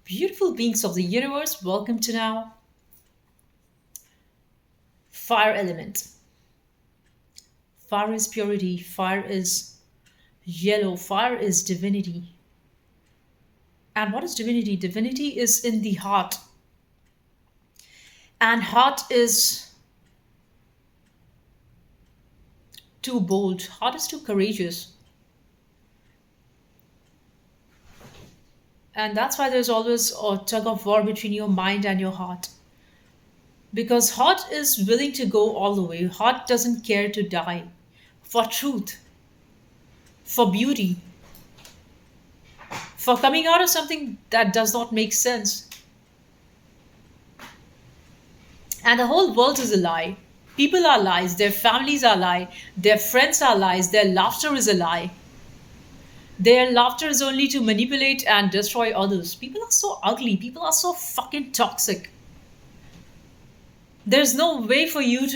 Beautiful beings of the universe, welcome to now fire element. Fire is purity, fire is yellow, fire is divinity. And what is divinity? Divinity is in the heart, and heart is too bold, heart is too courageous. And that's why there's always a tug of war between your mind and your heart. Because heart is willing to go all the way, heart doesn't care to die for truth, for beauty, for coming out of something that does not make sense. And the whole world is a lie. People are lies, their families are lie, their friends are lies, their laughter is a lie. Their laughter is only to manipulate and destroy others. People are so ugly, people are so fucking toxic. There's no way for you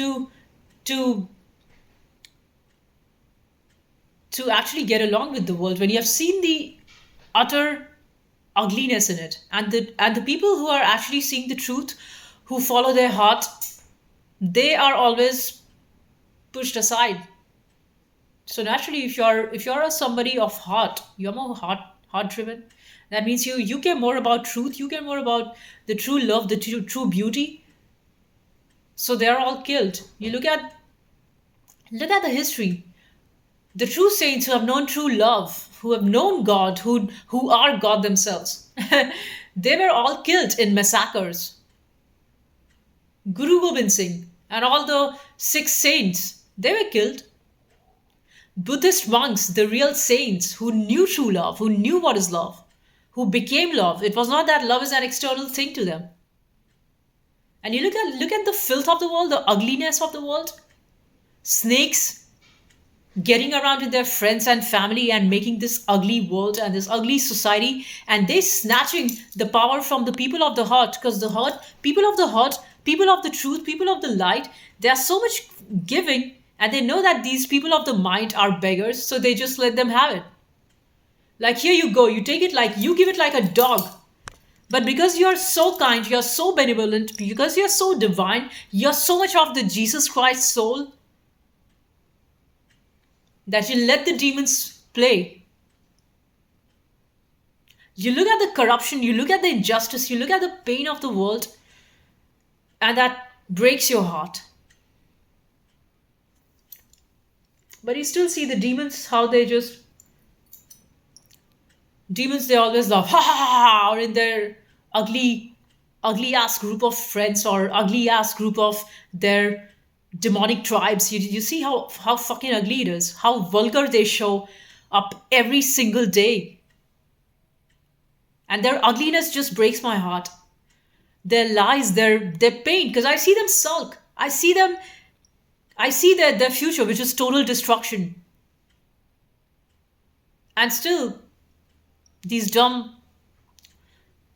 to to actually get along with the world when you have seen the utter ugliness in it. And the people who are actually seeing the truth, who follow their heart, they are always pushed aside. So naturally, if you're a somebody of heart, you're more heart driven. That means you care more about truth, you care more about the true love, the true beauty. So they're all killed. You look at the history. The true saints who have known true love, who have known God, who are God themselves, they were all killed in massacres. Guru Gobind Singh and all the six saints, they were killed. Buddhist monks, the real saints who knew true love, who knew what is love, who became love. It was not that love is an external thing to them. And you look at the filth of the world, the ugliness of the world. Snakes getting around with their friends and family and making this ugly world and this ugly society, and they snatching the power from the people of the heart, because the heart, people of the truth, people of the light, they are so much giving, and they know that these people of the mind are beggars, so they just let them have it. Like, here you go, you take it, like you give it like a dog. But because you're so kind, you're so benevolent, because you're so divine, you're so much of the Jesus Christ soul, that you let the demons play. You look at the corruption, you look at the injustice, you look at the pain of the world, and that breaks your heart. But you still see the demons, how they just. Demons, they always laugh, ha ha ha, ha, or in their ugly ass group of friends, or ugly ass group of their demonic tribes. You see how fucking ugly it is, how vulgar they show up every single day. And their ugliness just breaks my heart. Their lies, their pain, because I see them sulk. I see their future, which is total destruction. And still, these dumb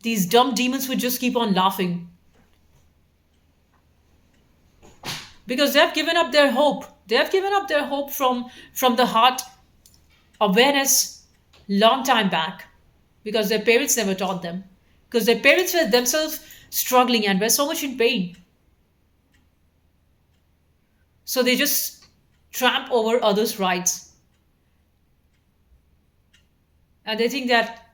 demons would just keep on laughing. Because they have given up their hope. They have given up their hope from the heart awareness long time back. Because their parents never taught them. Because their parents were themselves struggling and were so much in pain. So they just tramp over others' rights. And they think that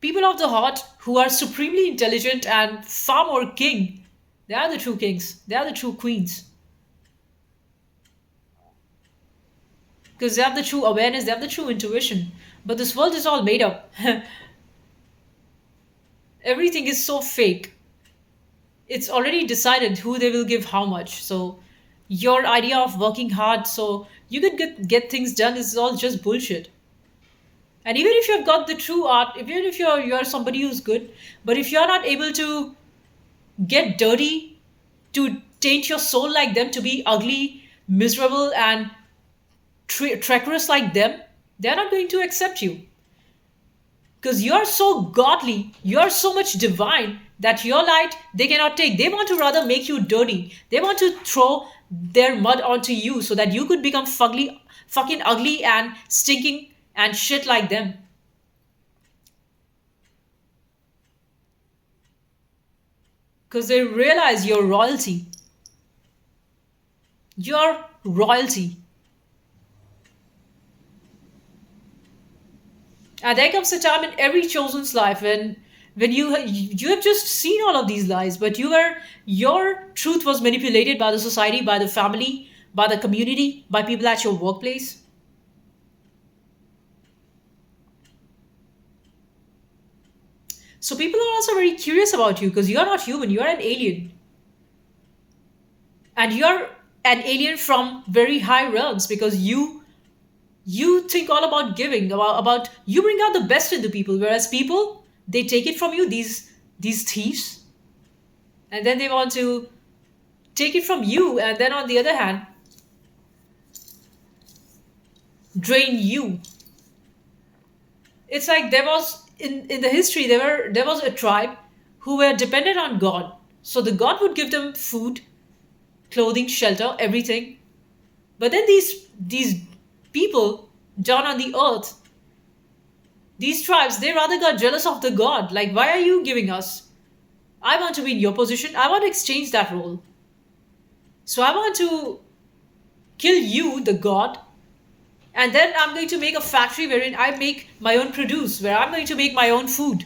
people of the heart, who are supremely intelligent and far more king, they are the true kings, they are the true queens. Because they have the true awareness, they have the true intuition. But this world is all made up. Everything is so fake. It's already decided who they will give how much. So your idea of working hard so you could get things done is all just bullshit. And even if you've got the true art, even if you're somebody who's good, but if you're not able to get dirty, to taint your soul like them, to be ugly, miserable, and treacherous like them, they're not going to accept you. Because you're so godly, you're so much divine, that your light they cannot take. They want to rather make you dirty. They want to throw their mud onto you so that you could become fucking ugly and stinking and shit like them. because they realize your royalty. Your royalty. And there comes a time in every chosen's life when you have just seen all of these lies, but your truth was manipulated by the society, by the family, by the community, by people at your workplace. So people are also very curious about you because you are not human. You are an alien, and you are an alien from very high realms because you think all about giving, about you bring out the best in the people, whereas people, they take it from you, these thieves, and then they want to take it from you, and then on the other hand drain you. It's like there was in the history, there was a tribe who were dependent on God, so the God would give them food, clothing, shelter, everything. But then these people down on the earth, these tribes, they rather got jealous of the God. Like, why are you giving us? I want to be in your position. I want to exchange that role. So I want to kill you, the God, and then I'm going to make a factory wherein I make my own produce, where I'm going to make my own food.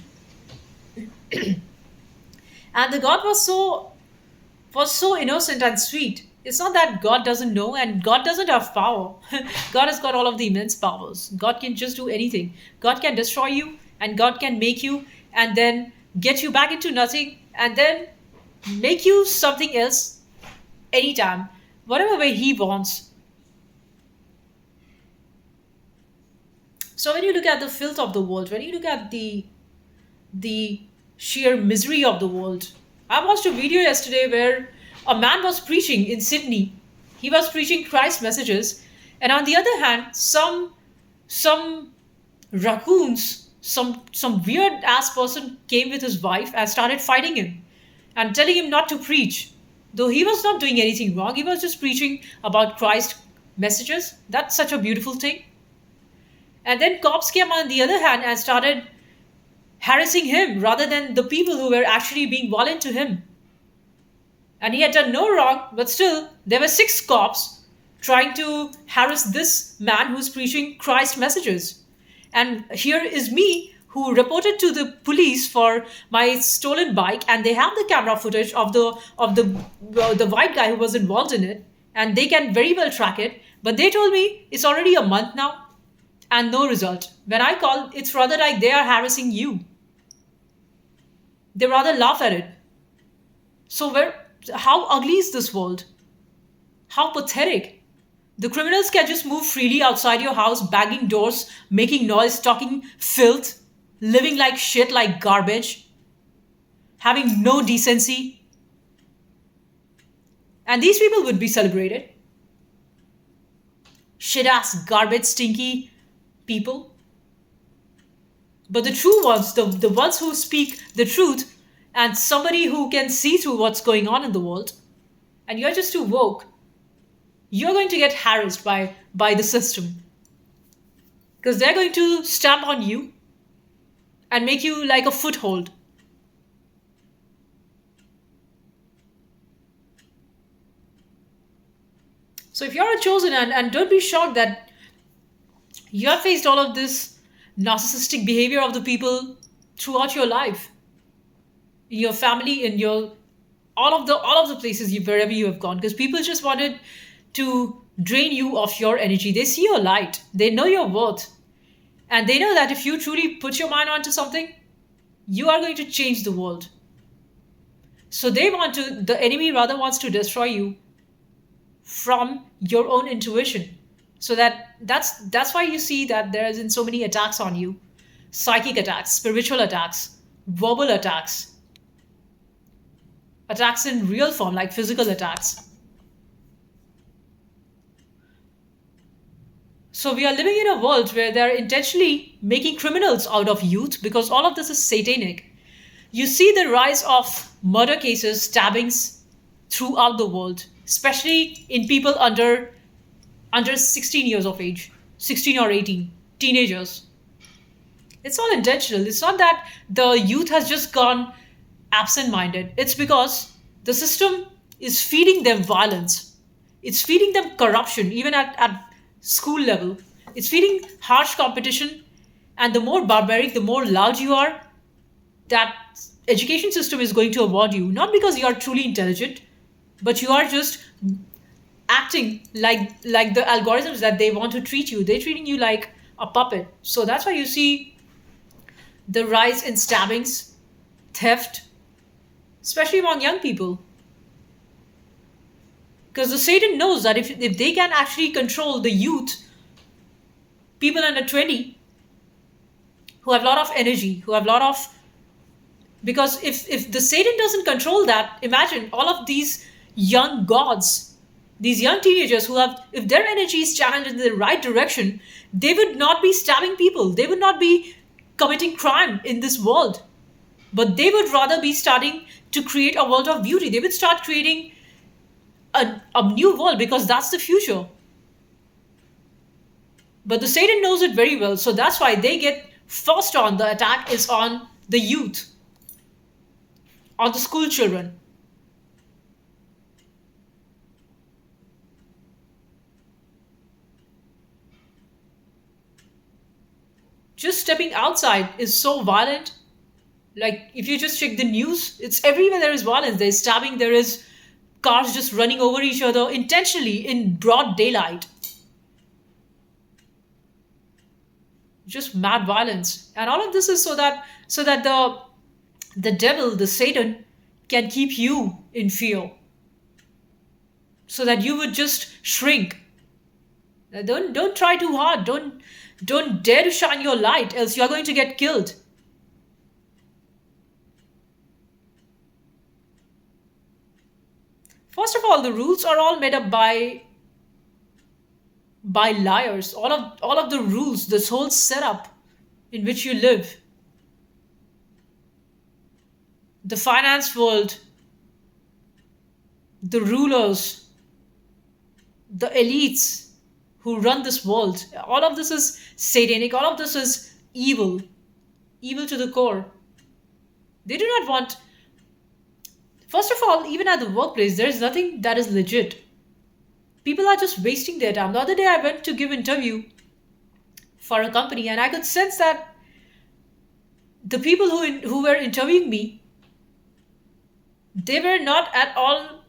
And the God was so innocent and sweet. It's not that God doesn't know and God doesn't have power. God has got all of the immense powers. God can just do anything. God can destroy you and God can make you and then get you back into nothing and then make you something else anytime, whatever way He wants. So when you look at the filth of the world, when you look at the sheer misery of the world. I watched a video yesterday where a man was preaching in Sydney. He was preaching Christ messages, and on the other hand, some raccoons, some weird ass person came with his wife and started fighting him and telling him not to preach. Though he was not doing anything wrong, he was just preaching about Christ messages. That's such a beautiful thing. And then cops came on the other hand and started harassing him rather than the people who were actually being violent to him. And he had done no wrong, but still, there were six cops trying to harass this man who's preaching Christ messages. And here is me who reported to the police for my stolen bike, and they have the camera footage of the white guy who was involved in it, and they can very well track it. But they told me it's already a month now, and no result. When I call, it's rather like they are harassing you. They rather laugh at it. So how ugly is this world? How pathetic. The criminals can just move freely outside your house, banging doors, making noise, talking filth, living like shit, like garbage, having no decency. And these people would be celebrated. Shit ass, garbage, stinky people. But the true ones, the ones who speak the truth, and somebody who can see through what's going on in the world, and you're just too woke, you're going to get harassed by the system. Because they're going to stamp on you and make you like a foothold. So if you're a chosen, and don't be shocked that you have faced all of this narcissistic behavior of the people throughout your life, in your family, in your all of the places wherever you have gone, because people just wanted to drain you of your energy. They see your light, they know your worth, and they know that if you truly put your mind onto something, you are going to change the world. So the enemy rather wants to destroy you from your own intuition. So that's why you see that there is in so many attacks on you: psychic attacks, spiritual attacks, verbal attacks, attacks in real form like physical attacks. So we are living in a world where they're intentionally making criminals out of youth, because all of this is satanic. You see the rise of murder cases, stabbings throughout the world, especially in people under 16 years of age, 16 or 18, teenagers. It's all intentional. It's not that the youth has just gone absent minded. It's because the system is feeding them violence, it's feeding them corruption, even at school level. It's feeding harsh competition. And the more barbaric, the more loud you are, that education system is going to award you, not because you are truly intelligent, but you are just acting like the algorithms that they want to treat you. They're treating you like a puppet. So that's why you see the rise in stabbings, theft, especially among young people. Because the Satan knows that if they can actually control the youth, people under 20 who have a lot of energy, who have a lot of, because if the Satan doesn't control that, imagine all of these young gods, these young teenagers who have, if their energy is channeled in the right direction, they would not be stabbing people, they would not be committing crime in this world, but they would rather be starting to create a world of beauty. They would start creating a new world, because that's the future. But the Satan knows it very well, so that's why they get first on the attack is on the youth, on the school children. Just stepping outside is so violent. Like if you just check the news, it's everywhere there is violence. There's stabbing, there is cars just running over each other intentionally in broad daylight. Just mad violence. And all of this is so that the devil, the Satan, can keep you in fear. So that you would just shrink. Don't try too hard. Don't dare to shine your light, else you are going to get killed. First of all, the rules are all made up by liars. All of the rules, this whole setup in which you live, the finance world, the rulers, the elites who run this world, all of this is satanic, all of this is evil, evil to the core. They do not want, first of all, even at the workplace, there is nothing that is legit. People are just wasting their time. The other day I went to give interview for a company, and I could sense that the people who were interviewing me, they were not at all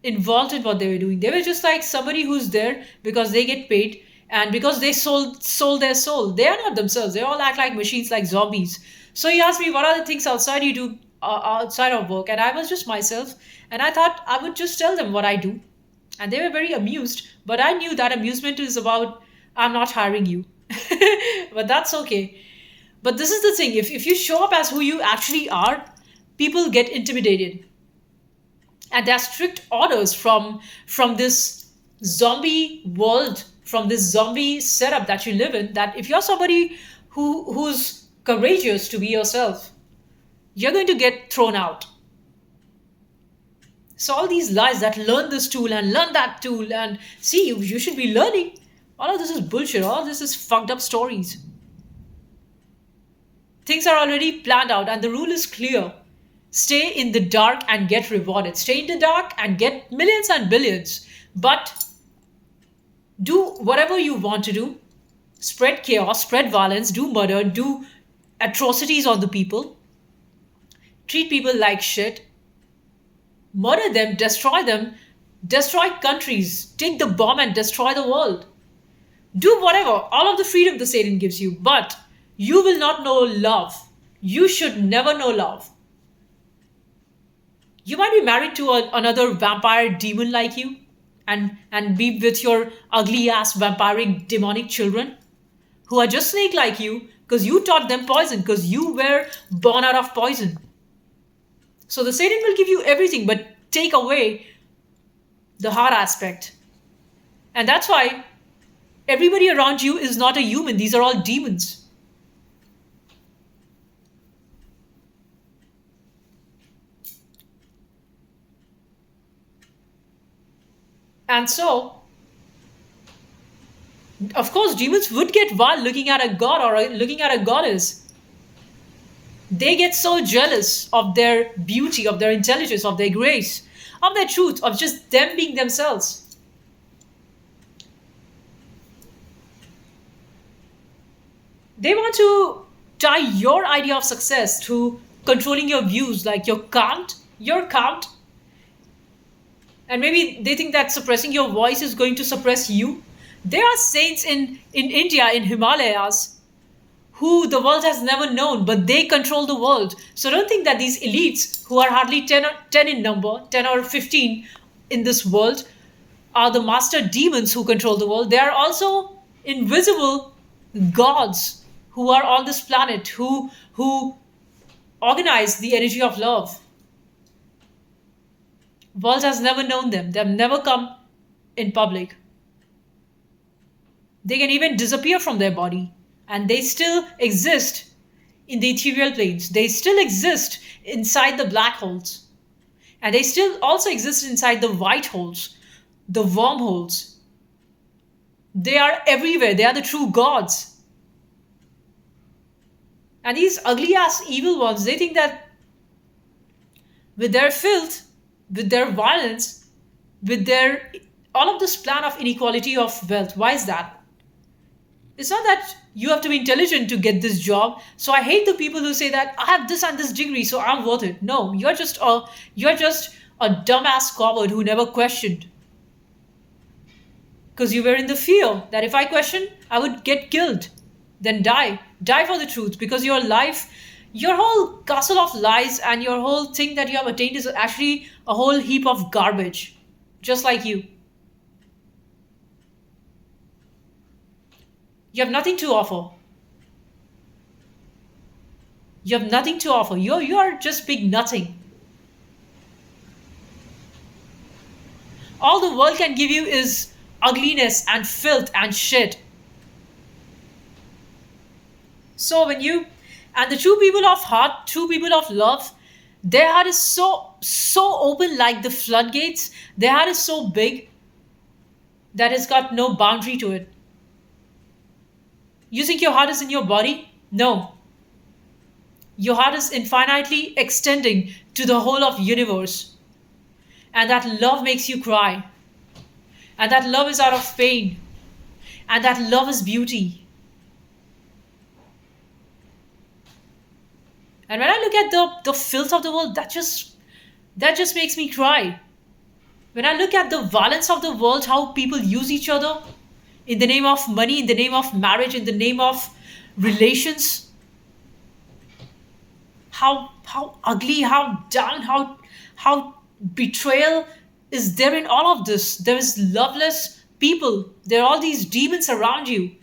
involved in what they were doing. They were just like somebody who's there because they get paid and because they sold their soul. They are not themselves. They all act like machines, like zombies. So he asked me, what are the things outside you do outside of work? And I was just myself, and I thought I would just tell them what I do. And they were very amused, but I knew that amusement is about, I'm not hiring you. But that's okay. But this is the thing, if you show up as who you actually are, people get intimidated. And there are strict orders from this zombie world, from this zombie setup that you live in, that if you're somebody who's courageous to be yourself, you're going to get thrown out. So all these lies that learn this tool and learn that tool and see, you should be learning, all of this is bullshit. All of this is fucked up stories. Things are already planned out, and the rule is clear. Stay in the dark and get rewarded. Stay in the dark and get millions and billions. But do whatever you want to do. Spread chaos, spread violence, do murder, do atrocities on the people. Treat people like shit. Murder them, destroy countries, take the bomb and destroy the world. Do whatever, all of the freedom the Satan gives you, but you will not know love. You should never know love. You might be married to another vampire demon like you and be with your ugly ass vampiric demonic children who are just snake like you because you taught them poison, because you were born out of poison. So the Satan will give you everything but take away the hard aspect. And that's why everybody around you is not a human. These are all demons. And so, of course, demons would get wild looking at a god or looking at a goddess. They get so jealous of their beauty, of their intelligence, of their grace, of their truth, of just them being themselves. They want to tie your idea of success to controlling your views, like your count, and maybe they think that suppressing your voice is going to suppress you. There are saints in India, in Himalayas, who the world has never known, but they control the world. So don't think that these elites, who are hardly 10 in number, 10 or 15 in this world, are the master demons who control the world. They are also invisible gods who are on this planet, who organize the energy of love. World has never known them. They have never come in public. They can even disappear from their body, and they still exist in the ethereal planes. They still exist inside the black holes. And they still also exist inside the white holes, the wormholes. They are everywhere. They are the true gods. And these ugly ass evil ones, they think that with their filth, with their violence, with their all of this plan of inequality of wealth. Why is that? It's not that you have to be intelligent to get this job. So I hate the people who say that I have this and this degree, so I'm worth it. No, you're just a dumbass coward who never questioned. Because you were in the fear that if I question, I would get killed. Then die. Die for the truth. Because your life, your whole castle of lies and your whole thing that you have attained is actually a whole heap of garbage. Just like you. You have nothing to offer. You have nothing to offer. You are just big nothing. All the world can give you is ugliness and filth and shit. So when you and the true people of heart, true people of love, their heart is so open like the floodgates. Their heart is so big that it's got no boundary to it. You think your heart is in your body? No. Your heart is infinitely extending to the whole of universe. And that love makes you cry. And that love is out of pain. And that love is beauty. And when I look at the filth of the world, that just makes me cry. When I look at the violence of the world, how people use each other in the name of money, in the name of marriage, in the name of relations, how ugly, how down, how betrayal is there in all of this. There is loveless people. There are all these demons around you.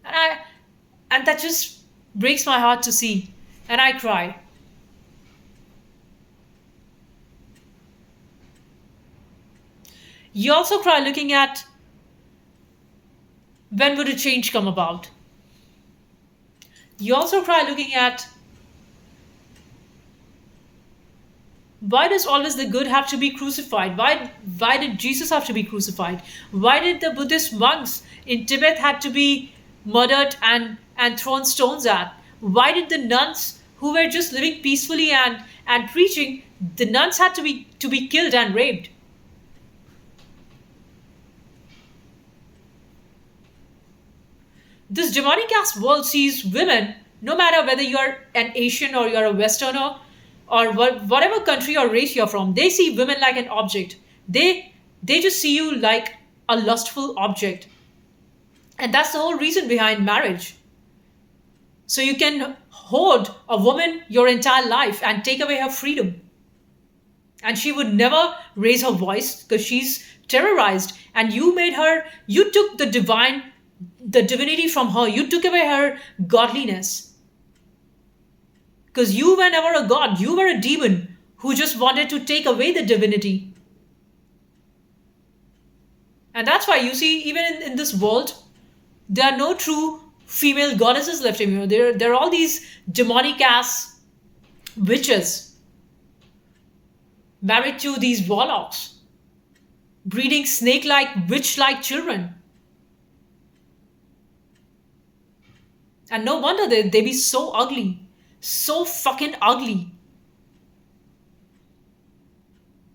And that just breaks my heart to see. And I cry. You also cry looking at when would a change come about. You also cry looking at why does always the good have to be crucified? Why did Jesus have to be crucified? Why did the Buddhist monks in Tibet had to be murdered and thrown stones at? Why did the nuns who were just living peacefully and preaching, the nuns had to be killed and raped? This demonic ass world sees women, no matter whether you're an Asian or you're a Westerner or whatever country or race you're from, they see women like an object. They just see you like a lustful object. And that's the whole reason behind marriage. So you can hoard a woman your entire life and take away her freedom. And she would never raise her voice because she's terrorized. And you took the divinity from her. You took away her godliness. Because you were never a god. You were a demon who just wanted to take away the divinity. And that's why you see, even in this world, there are no true female goddesses left anymore. There are all these demonic ass witches married to these warlocks, breeding snake like, witch like children. And no wonder they be so ugly. so fucking ugly.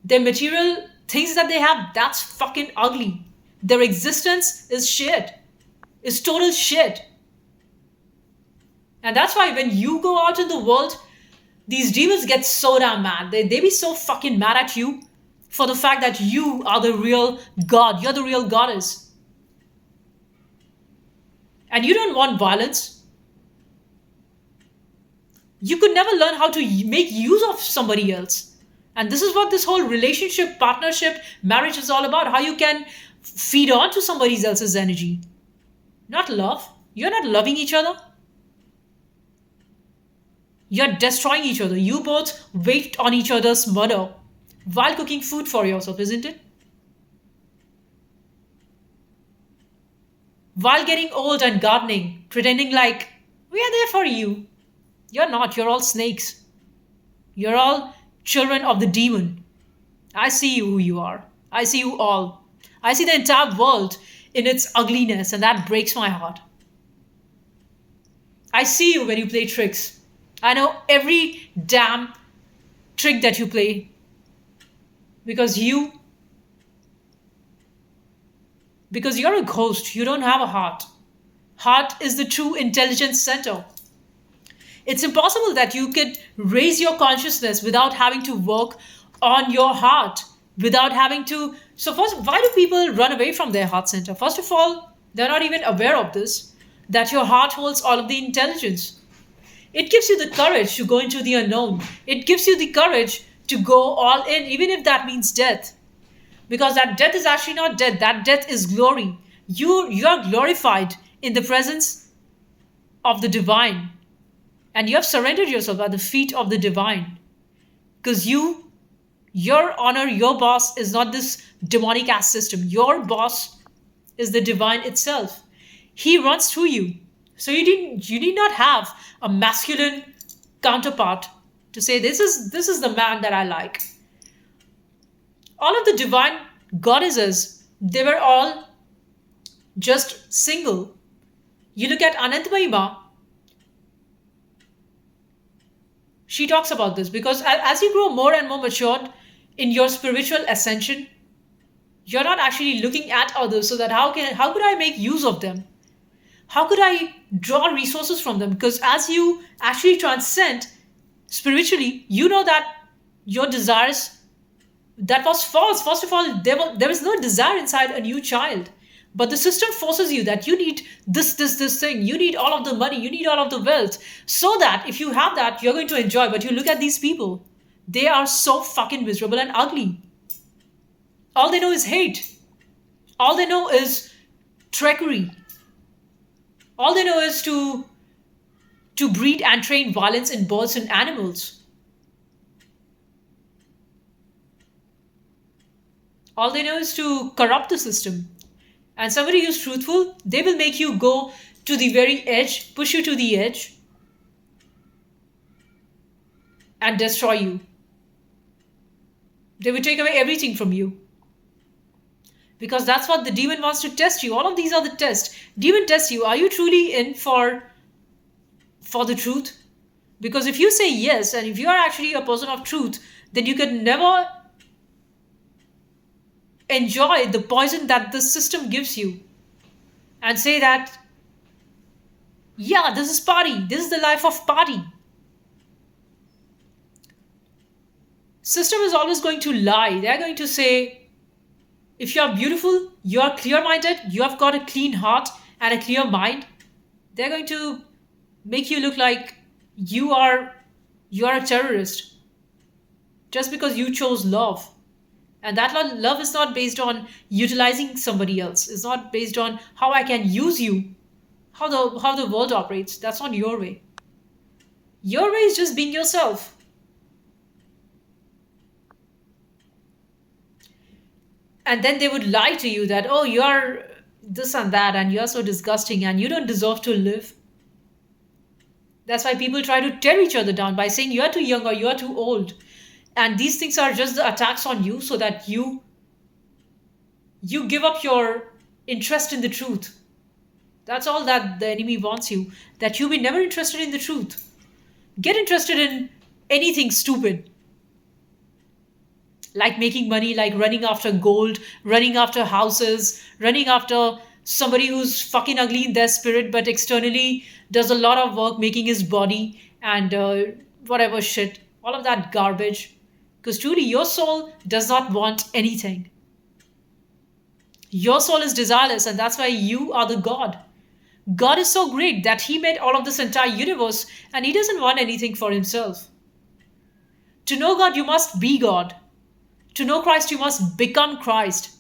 Their material things that they have, that's fucking ugly. Their existence is shit. Is total shit. And that's why when you go out in the world, these demons get so damn mad. They be so fucking mad at you for the fact that you are the real god. You're the real goddess. And you don't want violence. You could never learn how to make use of somebody else. And this is what this whole relationship, partnership, marriage is all about. How you can feed on to somebody else's energy. Not love. You're not loving each other. You're destroying each other. You both wait on each other's murder while cooking food for yourself, isn't it? While getting old and gardening, pretending like we are there for you. You're not. You're all snakes. You're all children of the demon. I see you who you are. I see you all. I see the entire world in its ugliness, and that breaks my heart. I see you when you play tricks. I know every damn trick that you play because you're a ghost. You don't have a heart. Heart is the true intelligence center. It's impossible that you could raise your consciousness without having to work on your heart, without having to. So, first, why do people run away from their heart center? First of all, they're not even aware of this, that your heart holds all of the intelligence. It gives you the courage to go into the unknown. It gives you the courage to go all in, even if that means death. Because that death is actually not death, that death is glory. You are glorified in the presence of the divine. And you have surrendered yourself at the feet of the divine. Because your honor, your boss is not this demonic ass system. Your boss is the divine itself. He runs through you. So you need not have a masculine counterpart to say this is the man that I like. All of the divine goddesses, they were all just single. You look at Anantamayi Ma, she talks about this because as you grow more and more matured in your spiritual ascension, you're not actually looking at others so that how could I make use of them? How could I draw resources from them? Because as you actually transcend spiritually, you know that your desires, that was false. First of all, there was no desire inside a new child. But the system forces you that you need this thing. You need all of the money. You need all of the wealth. So that if you have that, you're going to enjoy. But you look at these people. They are so fucking miserable and ugly. All they know is hate. All they know is trickery. All they know is to breed and train violence in birds and animals. All they know is to corrupt the system. And somebody who's truthful, they will make you go to the very edge, push you to the edge, and destroy you. They will take away everything from you. Because that's what the demon wants to test you. All of these are the tests. Demon tests you. Are you truly in for the truth? Because if you say yes, and if you are actually a person of truth, then you can never enjoy the poison that the system gives you and say that, yeah, this is party. This is the life of party. System is always going to lie. They're going to say, if you are beautiful, you are clear-minded, you have got a clean heart and a clear mind, they're going to make you look like you are a terrorist just because you chose love. And that love is not based on utilizing somebody else. It's not based on how I can use you, how the world operates. That's not your way. Your way is just being yourself. And then they would lie to you that, oh, you're this and that, and you're so disgusting, and you don't deserve to live. That's why people try to tear each other down by saying you're too young or you're too old. And these things are just the attacks on you so that you give up your interest in the truth. That's all that the enemy wants you, that you be never interested in the truth. Get interested in anything stupid, like making money, like running after gold, running after houses, running after somebody who's fucking ugly in their spirit, but externally does a lot of work making his body and whatever shit, all of that garbage. Because truly, your soul does not want anything. Your soul is desireless, and that's why you are the God. God is so great that He made all of this entire universe, and He doesn't want anything for Himself. To know God, you must be God. To know Christ, you must become Christ.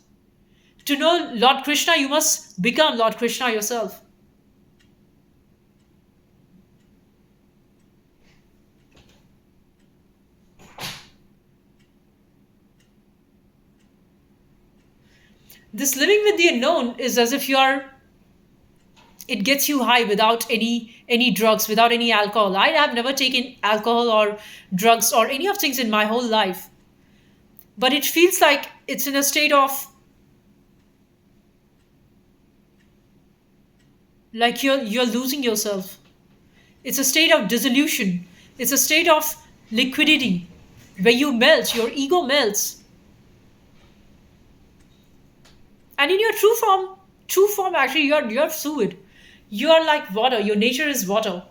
To know Lord Krishna, you must become Lord Krishna yourself. This living with the unknown is as if you are, it gets you high without any drugs, without any alcohol. I have never taken alcohol or drugs or any of things in my whole life. But it feels like it's in a state of, like you're losing yourself. It's a state of dissolution. It's a state of liquidity where you melt, your ego melts. And in your true form actually you're fluid. You are like water. Your nature is water.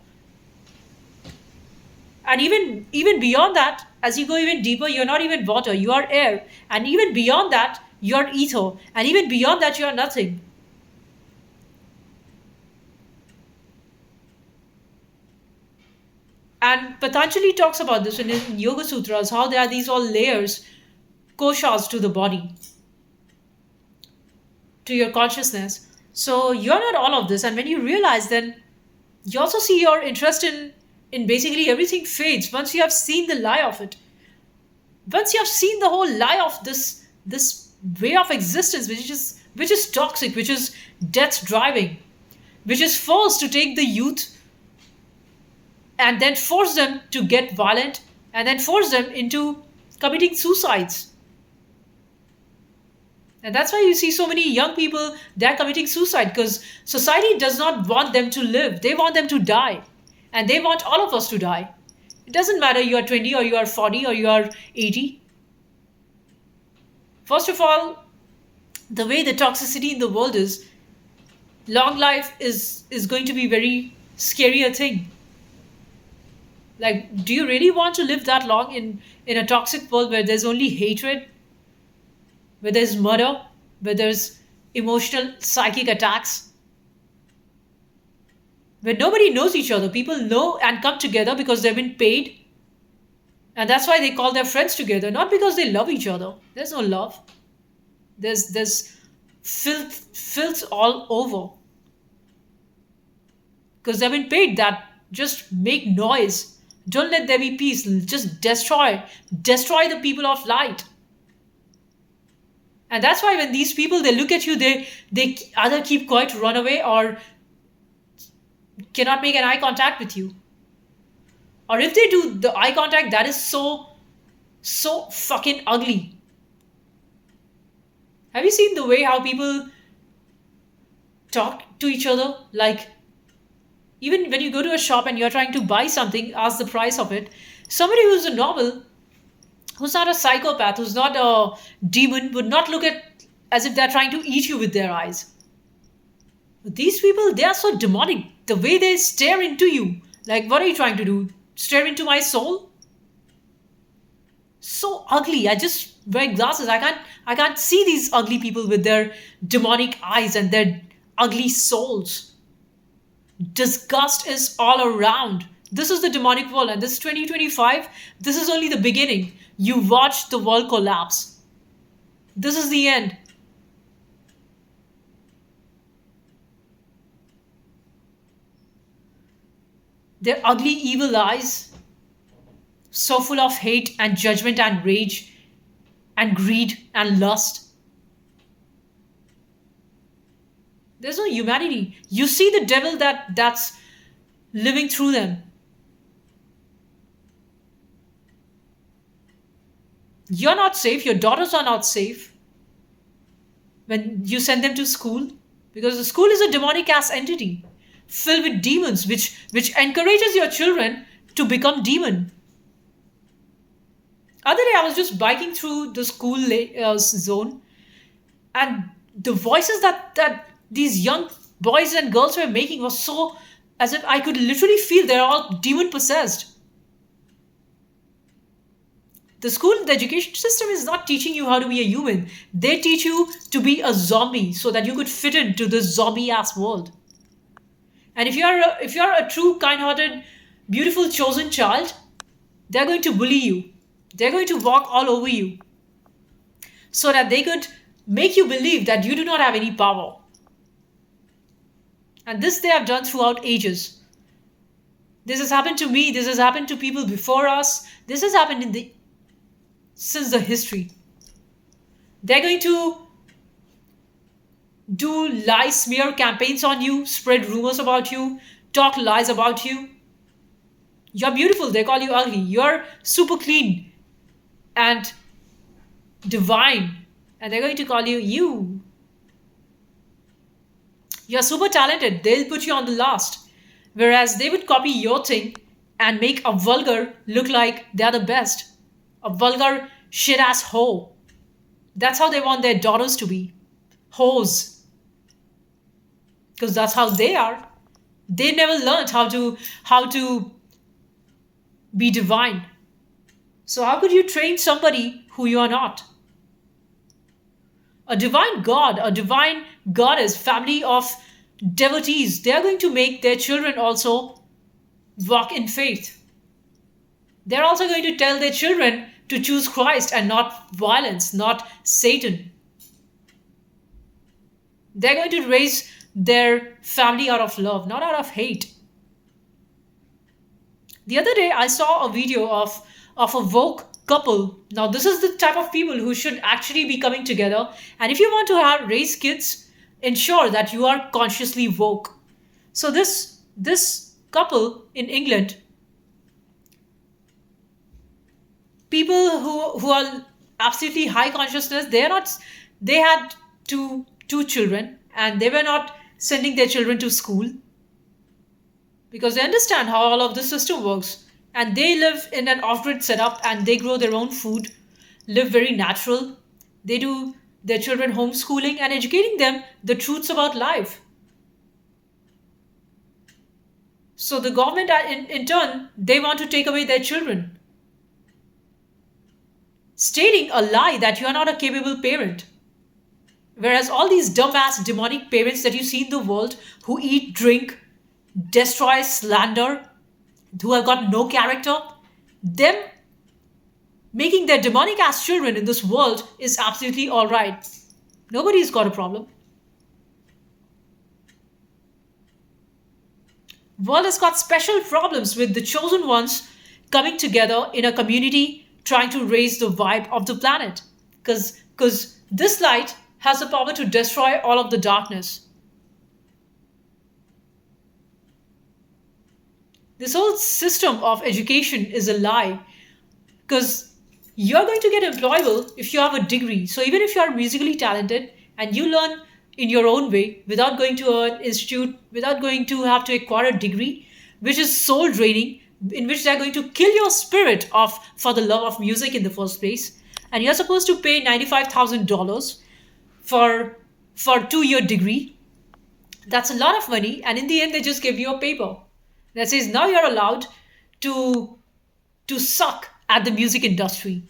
And even beyond that, as you go even deeper, you're not even water, you are air. And even beyond that, you're ether. And even beyond that, you are nothing. And Patanjali talks about this in his Yoga Sutras, how there are these all layers, koshas to the body, to your consciousness. So you're not all of this. And when you realize, then you also see your interest in basically everything fades once you have seen the lie of it. Once you have seen the whole lie of this way of existence, which is toxic, which is death driving, which is forced to take the youth and then force them to get violent and then force them into committing suicides. And that's why you see so many young people, they're committing suicide because society does not want them to live. They want them to die. And they want all of us to die. It doesn't matter you are 20 or you are 40 or you are 80. First of all, the way the toxicity in the world is, long life is going to be very scary a thing. Like, do you really want to live that long in a toxic world where there's only hatred, where there's murder, where there's emotional psychic attacks, where nobody knows each other? People know and come together because they've been paid, and that's why they call their friends together, not because they love each other. There's no love. There's filth all over because they've been paid that just make noise. Don't let there be peace. Just destroy the people of light. And that's why when these people they look at you, they either keep quiet, run away, or cannot make an eye contact with you. Or if they do the eye contact, that is so fucking ugly. Have you seen the way how people talk to each other? Like, even when you go to a shop and you're trying to buy something, ask the price of it. Somebody who's a normal, who's not a psychopath, who's not a demon, would not look at as if they're trying to eat you with their eyes. But these people, they are so demonic. The way they stare into you, like, what are you trying to do? Stare into my soul? So ugly. I just wear glasses. I can't see these ugly people with their demonic eyes and their ugly souls. Disgust is all around. This is the demonic world, and this 2025, this is only the beginning. You watch the world collapse. This is the end. Their ugly, evil eyes, so full of hate and judgment and rage and greed and lust. There's no humanity. You see the devil that's living through them. You're not safe. Your daughters are not safe when you send them to school, because the school is a demonic ass entity filled with demons, which encourages your children to become demon. Other day, I was just biking through the school zone, and the voices that these young boys and girls were making was so, as if I could literally feel they're all demon possessed. The education system is not teaching you how to be a human. They teach you to be a zombie so that you could fit into this zombie ass world. And if you're a true, kind-hearted, beautiful, chosen child, they're going to bully you. They're going to walk all over you so that they could make you believe that you do not have any power. And this they have done throughout ages. This has happened to me. This has happened to people before us. This has happened since the history. They're going to do lie smear campaigns on you, spread rumors about you, talk lies about you. You're beautiful, they call you ugly. You're super clean and divine, and they're going to call you. You're super talented, they'll put you on the last. Whereas they would copy your thing and make a vulgar look like they're the best. A vulgar shit ass hoe. That's how they want their daughters to be. Hoes. Because that's how they are. They never learned how to be divine. So how could you train somebody who you are not? A divine god, a divine goddess, family of devotees, they are going to make their children also walk in faith. They're also going to tell their children to choose Christ and not violence, not Satan. They're going to raise their family out of love, not out of hate. The other day, I saw a video of a woke couple. Now, this is the type of people who should actually be coming together. And if you want to raise kids, ensure that you are consciously woke. So this couple in England, people who are absolutely high consciousness, they had two children, and they were not sending their children to school because they understand how all of the system works, and they live in an off-grid setup, and they grow their own food, live very natural. They do their children homeschooling and educating them the truths about life. So the government, in turn, they want to take away their children, stating a lie that you are not a capable parent. Whereas all these dumbass demonic parents that you see in the world who eat, drink, destroy, slander, who have got no character, them making their demonic ass children in this world is absolutely alright. Nobody's got a problem. World has got special problems with the chosen ones coming together in a community trying to raise the vibe of the planet. Because this light has the power to destroy all of the darkness. This whole system of education is a lie, because you're going to get employable if you have a degree. So even if you are musically talented and you learn in your own way without going to an institute, without going to have to acquire a degree, which is soul draining, in which they're going to kill your spirit off for the love of music in the first place, and you're supposed to pay $95,000 for 2-year degree. That's a lot of money, and in the end they just give you a paper that says now you're allowed to suck at the music industry,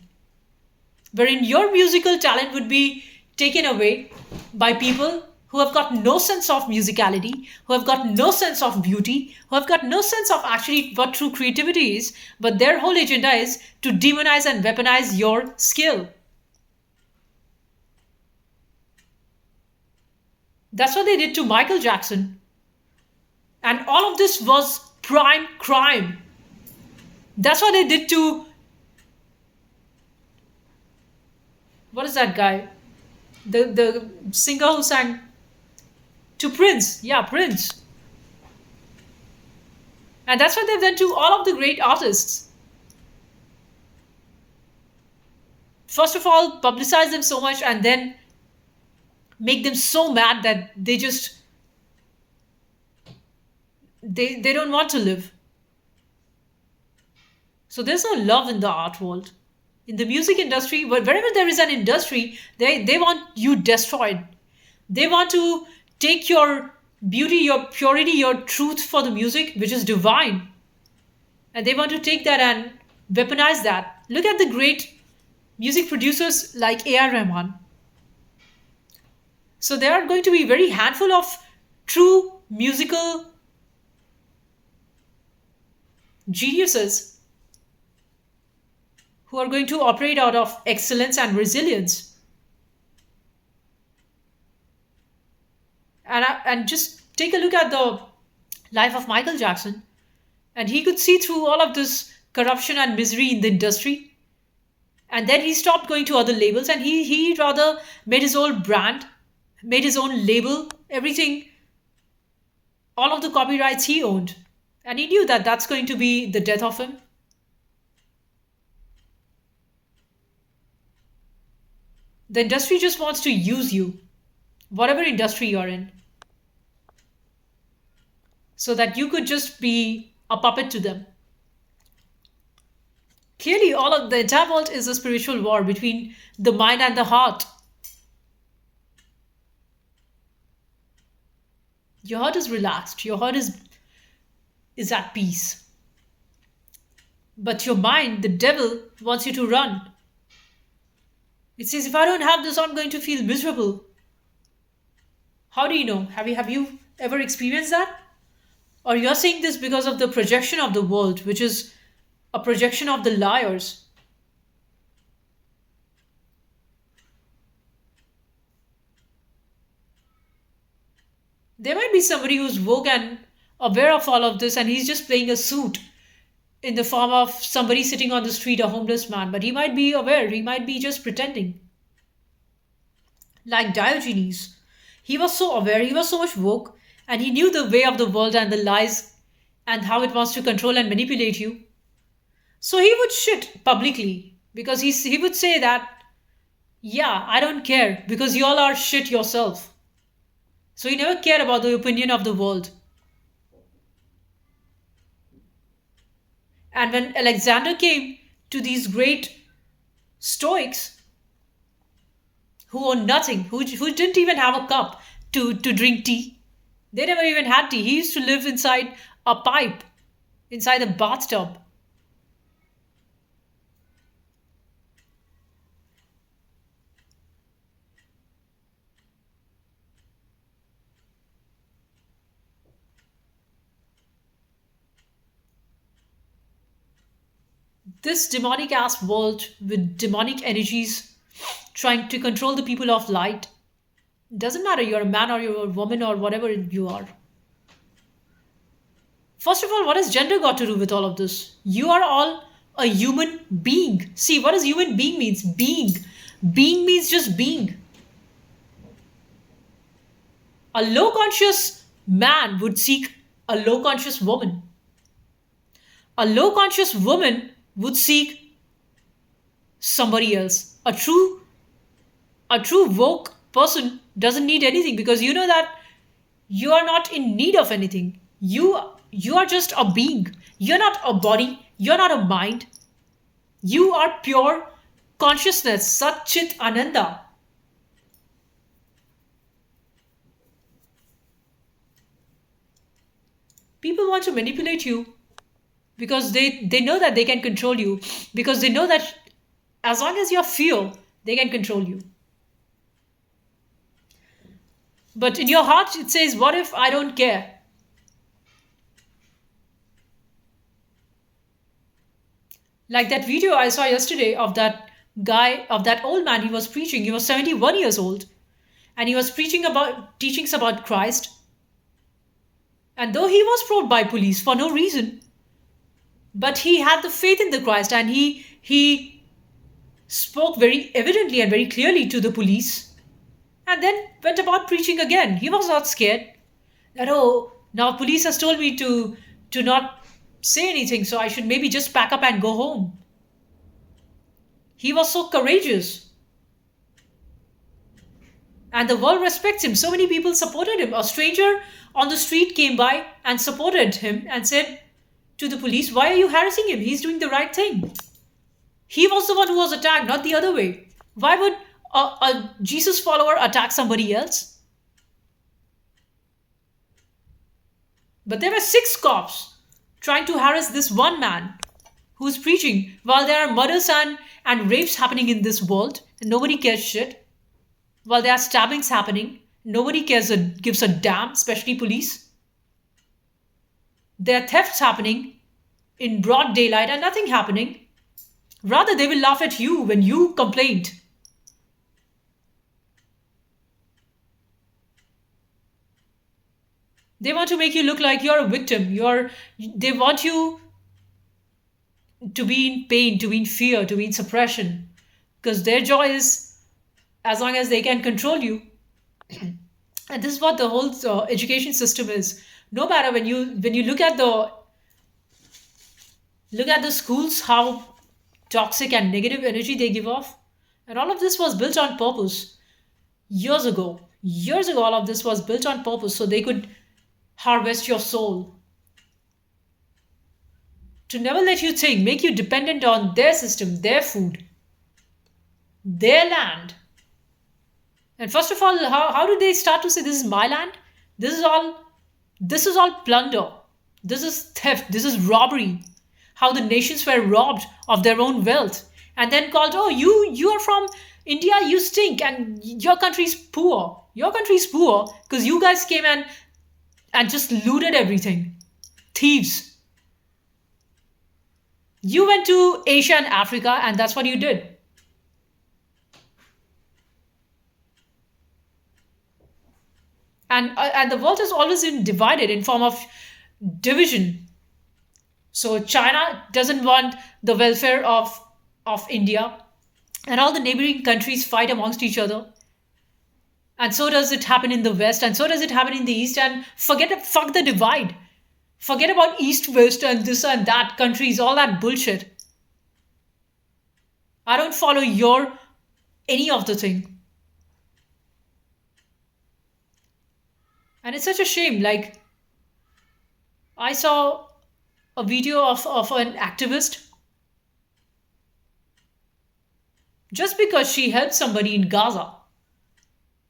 wherein your musical talent would be taken away by people who have got no sense of musicality, who have got no sense of beauty, who have got no sense of actually what true creativity is, but their whole agenda is to demonize and weaponize your skill. That's what they did to Michael Jackson. And all of this was prime crime. That's what they did to, what is that guy? The singer who sang to Prince. Yeah, Prince. And that's what they've done to all of the great artists. First of all, publicize them so much and then make them so mad that they just they don't want to live. So there's no love in the art world. In the music industry, wherever there is an industry, they want you destroyed. They want to take your beauty, your purity, your truth for the music, which is divine, and they want to take that and weaponize that. Look at the great music producers like A.R. Rahman. So there are going to be very handful of true musical geniuses who are going to operate out of excellence and resilience. And just take a look at the life of Michael Jackson, and he could see through all of this corruption and misery in the industry, and then he stopped going to other labels, and he rather made his own brand, made his own label, everything, all of the copyrights he owned, and he knew that that's going to be the death of him. The industry just wants to use you, whatever industry you're in, so that you could just be a puppet to them. Clearly, all of the entire world is a spiritual war between the mind and the heart. Your heart is relaxed, your heart is at peace. But your mind, the devil, wants you to run. It says, if I don't have this, I'm going to feel miserable. How do you know? Have you ever experienced that? Or you're saying this because of the projection of the world, which is a projection of the liars. There might be somebody who's woke and aware of all of this, and he's just playing a suit in the form of somebody sitting on the street, a homeless man, but he might be aware, he might be just pretending. Like Diogenes. He was so aware, he was so much woke, and he knew the way of the world and the lies and how it wants to control and manipulate you. So he would shit publicly because he would say that, yeah, I don't care because you all are shit yourself. So he never cared about the opinion of the world. And when Alexander came to these great Stoics who owned nothing, who didn't even have a cup to drink tea, they never even had tea. He used to live inside a pipe, inside a bathtub. This demonic ass world with demonic energies trying to control the people of light. Doesn't matter you're a man or you're a woman or whatever you are. First of all, what has gender got to do with all of this? You are all a human being. See, what does human being means? Being. Being means just being. A low conscious man would seek a low conscious woman. A low conscious woman would seek somebody else. A true woke person doesn't need anything because you know that you are not in need of anything. You are just a being. You're not a body. You're not a mind. You are pure consciousness, Sat Chit Ananda. People want to manipulate you because they know that they can control you, because they know that as long as you're fear, they can control you. But in your heart, it says, what if I don't care? Like that video I saw yesterday of that guy, of that old man, he was preaching. He was 71 years old. And he was preaching about teachings about Christ. And though he was probed by police for no reason, but he had the faith in the Christ, and he spoke very evidently and very clearly to the police, and then went about preaching again. He was not scared that, oh, now police has told me to not say anything, so I should maybe just pack up and go home. He was so courageous. And the world respects him. So many people supported him. A stranger on the street came by and supported him and said to the police, why are you harassing him? He's doing the right thing. He was the one who was attacked, not the other way. Why would a Jesus follower attack somebody else? But there were six cops trying to harass this one man who's preaching while there are murders and rapes happening in this world and nobody cares shit. While there are stabbings happening, nobody gives a damn, especially police. There are thefts happening in broad daylight and nothing happening. Rather, they will laugh at you when you complained. They want to make you look like you're a victim. They want you to be in pain, to be in fear, to be in suppression. Because their joy is as long as they can control you. And this is what the whole education system is. No matter when you look at the schools, how toxic and negative energy they give off. And all of this was built on purpose. Years ago. Years ago, all of this was built on purpose so they could harvest your soul. To never let you think, make you dependent on their system, their food, their land. And first of all, how did they start to say this is my land? This is all plunder. This is theft. This is robbery. How the nations were robbed of their own wealth and then called, oh, you are from India, you stink, and your country's poor. Your country's poor because you guys came and just looted everything. Thieves. You went to Asia and Africa and that's what you did. And the world has always been divided in form of division. So China doesn't want the welfare of India, and all the neighboring countries fight amongst each other. And so does it happen in the West, and so does it happen in the East. And fuck the divide. Forget about East, West, and this and that countries, all that bullshit. I don't follow any of the thing. And it's such a shame. Like, I saw a video of an activist just because she helped somebody in Gaza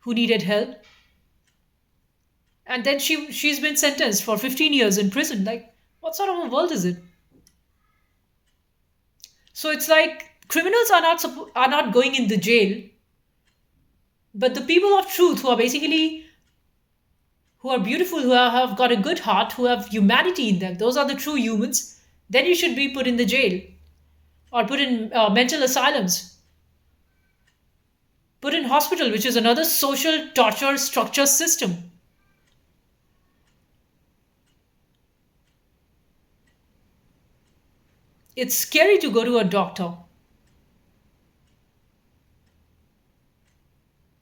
who needed help. And then she's been sentenced for 15 years in prison. Like, what sort of a world is it? So it's like criminals are not going in the jail, but the people of truth who are beautiful, who have got a good heart, who have humanity in them, those are the true humans, then you should be put in the jail or put in mental asylums, put in hospital, which is another social torture structure system. It's scary to go to a doctor.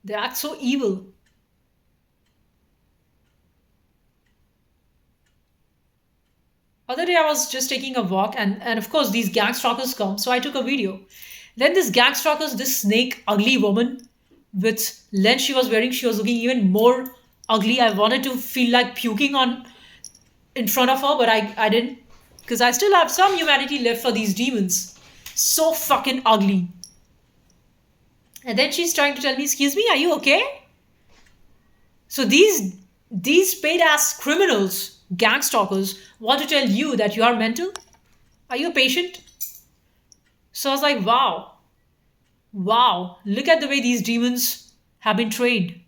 They act so evil. Other day I was just taking a walk and of course these gang stalkers come. So I took a video. Then this gang stalkers, this snake, ugly woman with lens she was wearing, she was looking even more ugly. I wanted to feel like puking on in front of her, but I didn't. Because I still have some humanity left for these demons. So fucking ugly. And then she's trying to tell me, excuse me, are you okay? So these paid ass criminals, gang stalkers, want to tell you that you are mental? Are you a patient? So I was like, wow. Wow. Look at the way these demons have been trained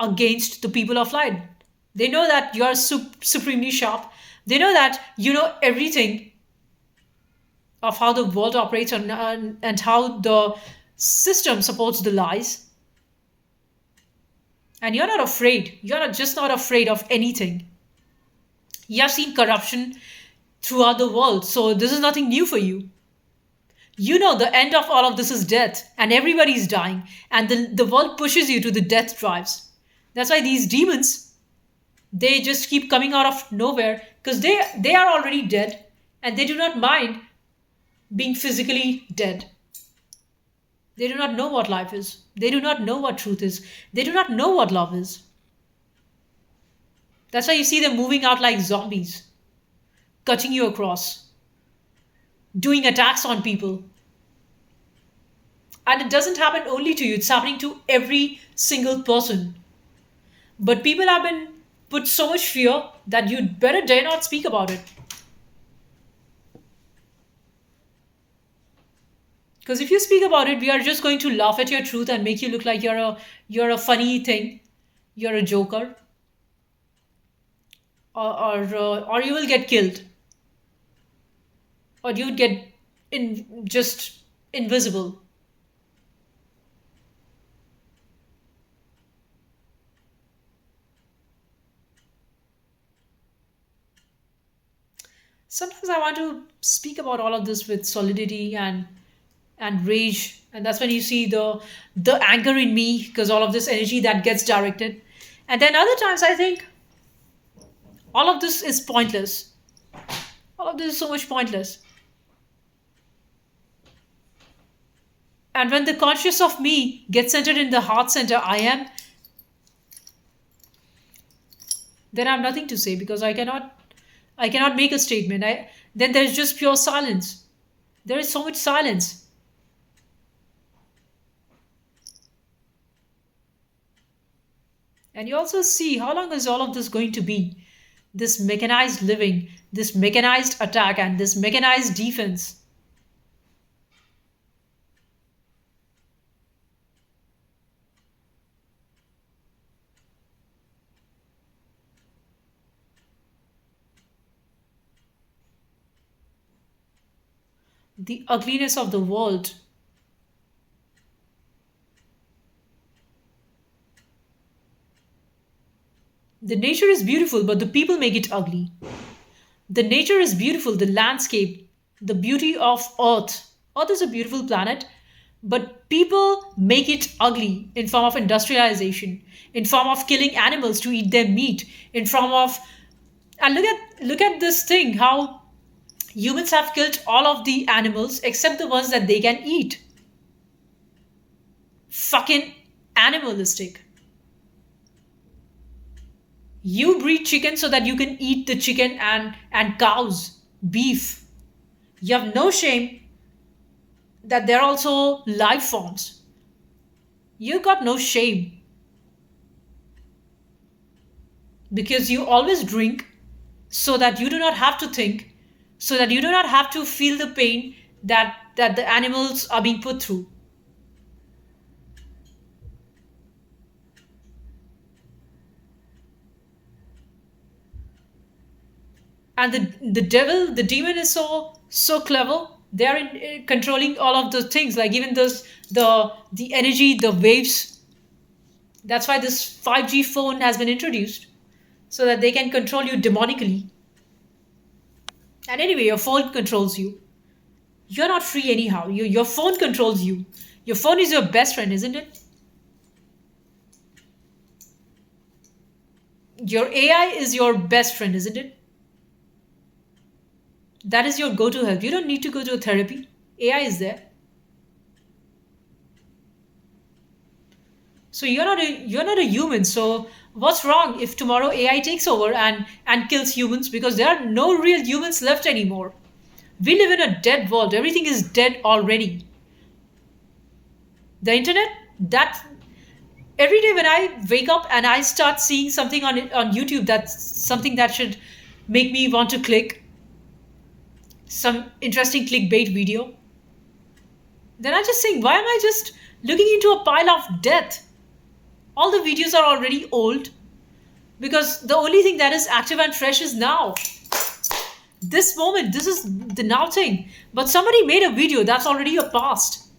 against the people of light. They know that you are supremely sharp. They know that you know everything of how the world operates and how the system supports the lies. And you're not afraid. Just not afraid of anything. You have seen corruption throughout the world, so this is nothing new for you. You know the end of all of this is death, and everybody's dying, and the world pushes you to the death drives. That's why these demons, they just keep coming out of nowhere because they are already dead and they do not mind being physically dead. They do not know what life is. They do not know what truth is. They do not know what love is. That's why you see them moving out like zombies. cutting you across, doing attacks on people. And it doesn't happen only to you, it's happening to every single person. But people have been put so much fear that you'd better dare not speak about it. Because if you speak about it, we are just going to laugh at your truth and make you look like you're a funny thing, you're a joker, or you will get killed, or you'd get in just invisible. Sometimes I want to speak about all of this with solidity and rage, and that's when you see the anger in me because all of this energy that gets directed. And then other times I think all of this is pointless. All of this is so much pointless. And when the conscious of me gets centered in the heart center I am, then I have nothing to say because I cannot make a statement. Then there's just pure silence. There is so much silence. And you also see how long is all of this going to be? This mechanized living, this mechanized attack, and this mechanized defense. The ugliness of the world. The nature is beautiful, but the people make it ugly. The nature is beautiful, the landscape, the beauty of Earth. Earth is a beautiful planet, but people make it ugly in form of industrialization, in form of killing animals to eat their meat, in form of, and look at this thing how humans have killed all of the animals except the ones that they can eat. Fucking animalistic. You breed chicken so that you can eat the chicken and cows, beef. You have no shame that they're also life forms. You got no shame because you always drink so that you do not have to think, so that you do not have to feel the pain that the animals are being put through. And the devil, the demon is so clever. They are controlling all of the things, like even this the energy, the waves. That's why this 5G phone has been introduced so that they can control you demonically. And anyway, your phone controls you. You're not free anyhow. Your phone controls you. Your phone is your best friend, isn't it? Your AI is your best friend, isn't it? That is your go-to help. You don't need to go to a therapy. AI is there. So you're not a human. So what's wrong if tomorrow AI takes over and kills humans because there are no real humans left anymore? We live in a dead world. Everything is dead already. The internet, that every day when I wake up and I start seeing something on YouTube, that's something that should make me want to click some interesting clickbait video, then I just think, why am I just looking into a pile of death? All the videos are already old because the only thing that is active and fresh is now. This moment, this is the now thing. But somebody made a video that's already a past.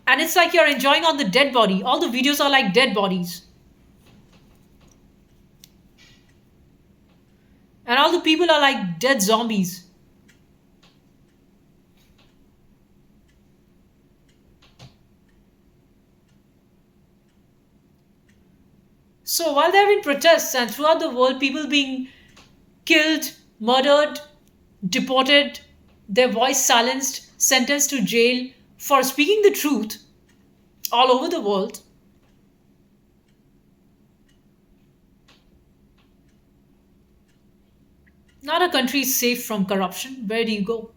And it's like you're enjoying on the dead body. All the videos are like dead bodies. And all the people are like dead zombies. So while there have been protests and throughout the world, people being killed, murdered, deported, their voice silenced, sentenced to jail for speaking the truth all over the world, Not a country is safe from corruption. Where do you go?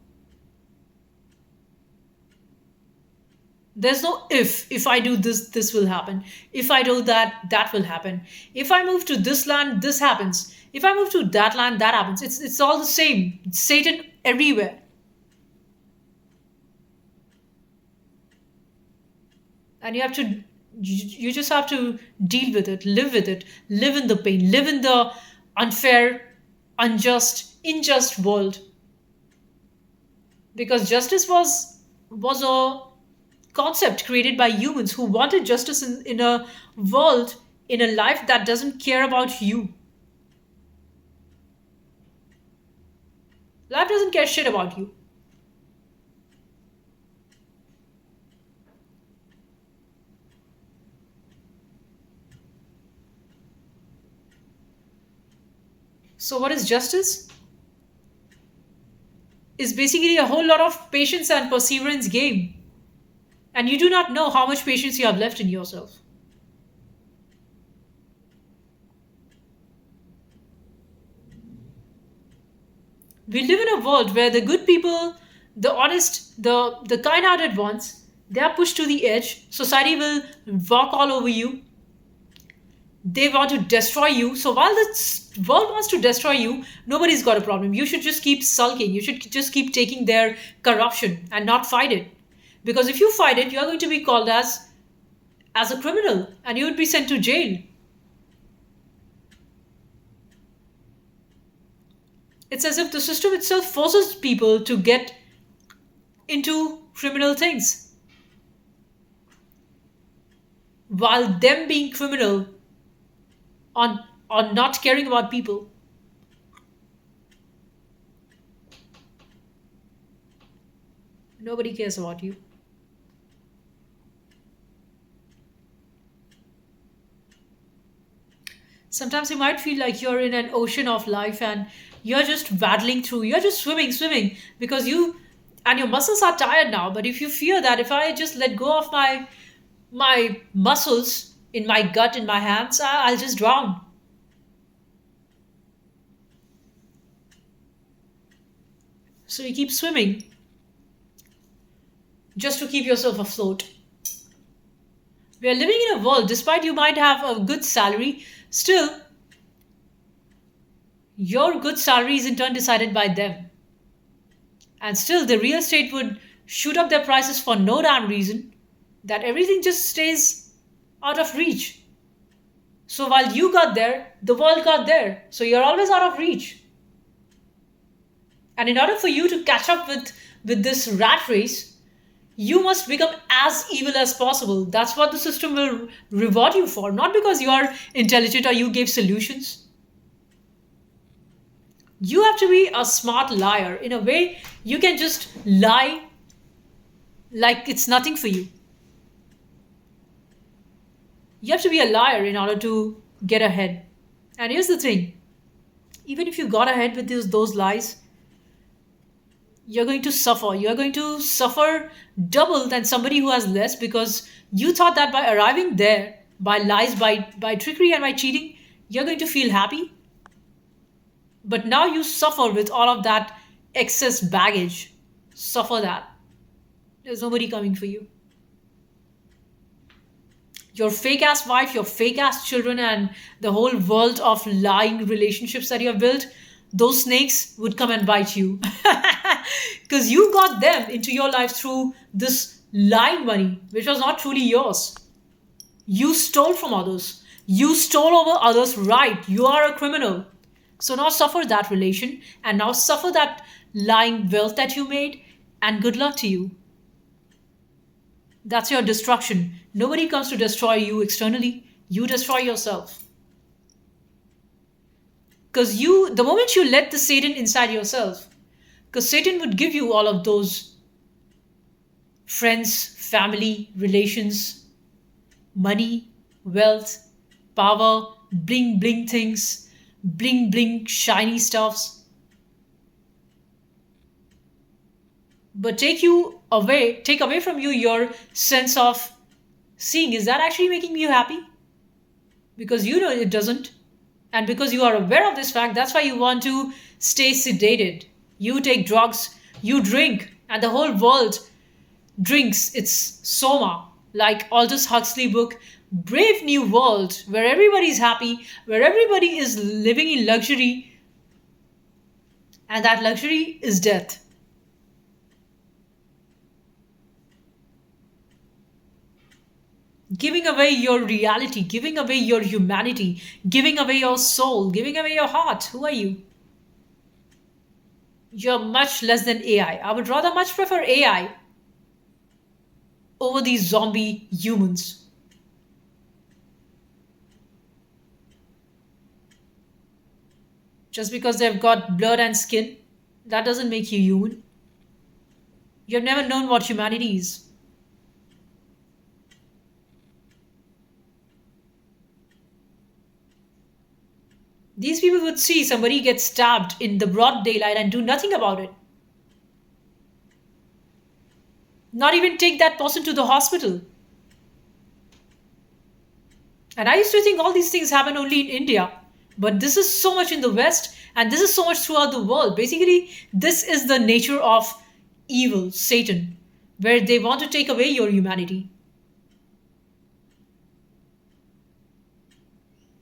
There's no if I do this, this will happen. If I do that, that will happen. If I move to this land, this happens. If I move to that land, that happens. It's all the same. It's Satan everywhere. And you just have to deal with it, live in the pain, live in the unfair, unjust world. Because justice was a concept created by humans who wanted justice in a world, in a life that doesn't care about you. Life doesn't care shit about you. So what is justice? Is basically a whole lot of patience and perseverance game. And you do not know how much patience you have left in yourself. We live in a world where the good people, the honest, the kind-hearted ones, they are pushed to the edge. Society will walk all over you. They want to destroy you. So while the world wants to destroy you, nobody's got a problem. You should just keep sulking. You should just keep taking their corruption and not fight it. Because if you fight it, you are going to be called as a criminal and you would be sent to jail. It's as if the system itself forces people to get into criminal things while them being criminal on not caring about people. Nobody cares about you. Sometimes you might feel like you're in an ocean of life and you're just waddling through, you're just swimming because you and your muscles are tired now. But if you fear that if I just let go of my muscles in my gut, in my hands, I'll just drown. So you keep swimming just to keep yourself afloat. We are living in a world, despite you might have a good salary, still, your good salary is in turn decided by them. And still, the real estate would shoot up their prices for no damn reason, that everything just stays out of reach. So while you got there, the world got there. So you're always out of reach. And in order for you to catch up with this rat race, you must become as evil as possible. That's what the system will reward you for. Not because you are intelligent or you gave solutions. You have to be a smart liar. In a way, you can just lie like it's nothing for you. You have to be a liar in order to get ahead. And here's the thing, even if you got ahead with those lies, you're going to suffer. You're going to suffer double than somebody who has less because you thought that by arriving there, by lies, by trickery, and by cheating, you're going to feel happy. But now you suffer with all of that excess baggage. Suffer that. There's nobody coming for you. Your fake ass wife, your fake ass children, and the whole world of lying relationships that you have built, those snakes would come and bite you. Because you got them into your life through this lying money, which was not truly yours. You stole from others. You stole over others' right. You are a criminal. So now suffer that relation and now suffer that lying wealth that you made, and good luck to you. That's your destruction. Nobody comes to destroy you externally. You destroy yourself. Because the moment you let the Satan inside yourself, because Satan would give you all of those friends, family, relations, money, wealth, power, bling bling things, bling bling shiny stuffs, but take away from you your sense of seeing, is that actually making you happy? Because you know it doesn't. And because you are aware of this fact, that's why you want to stay sedated. You take drugs, you drink, and the whole world drinks its soma. Like Aldous Huxley book, Brave New World, where everybody is happy, where everybody is living in luxury, and that luxury is death. Giving away your reality, giving away your humanity, giving away your soul, giving away your heart. Who are you? You're much less than AI. I would rather much prefer AI over these zombie humans. Just because they've got blood and skin, that doesn't make you human. You've never known what humanity is. These people would see somebody get stabbed in the broad daylight and do nothing about it. Not even take that person to the hospital. And I used to think all these things happen only in India. But this is so much in the West, and this is so much throughout the world. Basically, this is the nature of evil, Satan, where they want to take away your humanity.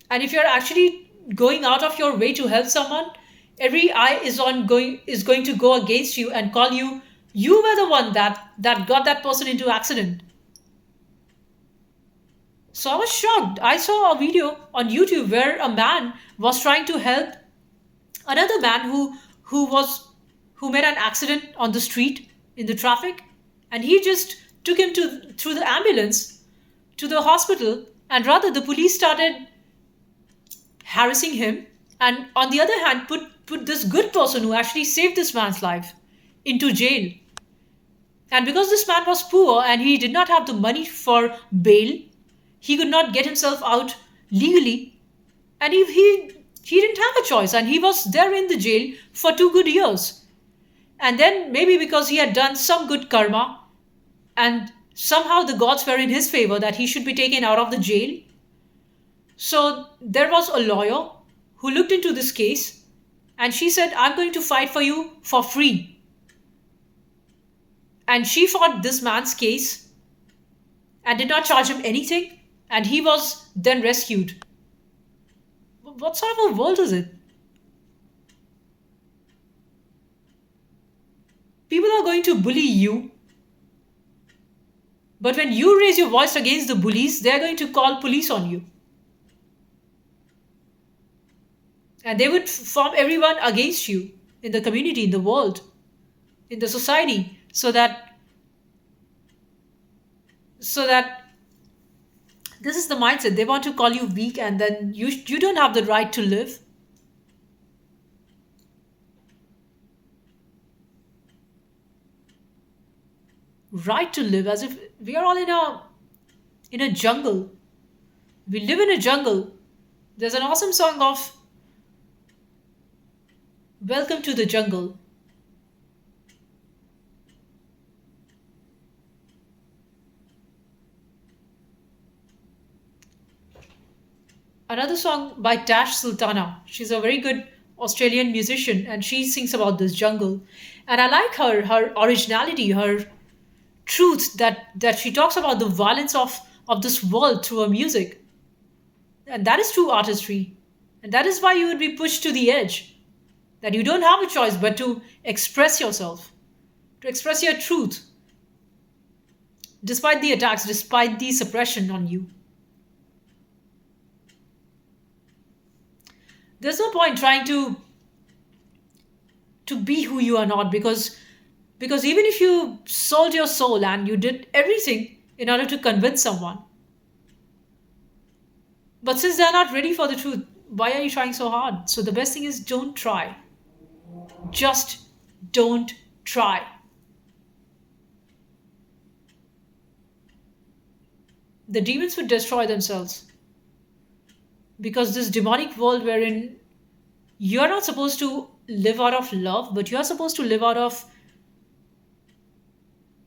And if you're actually going out of your way to help someone, every eye is going to go against you and call you, you were the one that got that person into accident. So I was shocked. I saw a video on YouTube where a man was trying to help another man who made an accident on the street in the traffic, and he just took him to through the ambulance to the hospital, and rather the police started harassing him, and on the other hand put this good person who actually saved this man's life into jail. And because this man was poor and he did not have the money for bail, he could not get himself out legally, and he didn't have a choice, and he was there in the jail for 2 good years. And then maybe because he had done some good karma, and somehow the gods were in his favor that he should be taken out of the jail. So there was a lawyer who looked into this case, and she said, I'm going to fight for you for free. And she fought this man's case and did not charge him anything, and he was then rescued. What sort of a world is it? People are going to bully you, but when you raise your voice against the bullies, they're going to call police on you. And they would form everyone against you in the community, in the world, in the society, so that this is the mindset. They want to call you weak, and then you don't have the right to live. Right to live, as if we are all in a jungle. We live in a jungle. There's an awesome song of Welcome to the Jungle. Another song by Tash Sultana. She's a very good Australian musician, and she sings about this jungle. And I like her originality, her truth, that she talks about the violence of this world through her music. And that is true artistry. And that is why you would be pushed to the edge. That you don't have a choice but to express yourself, to express your truth, despite the attacks, despite the suppression on you. There's no point trying to be who you are not, because even if you sold your soul and you did everything in order to convince someone, but since they're not ready for the truth, why are you trying so hard? So the best thing is, don't try. Just don't try. The demons would destroy themselves, because this demonic world wherein you're not supposed to live out of love, but you're supposed to live out of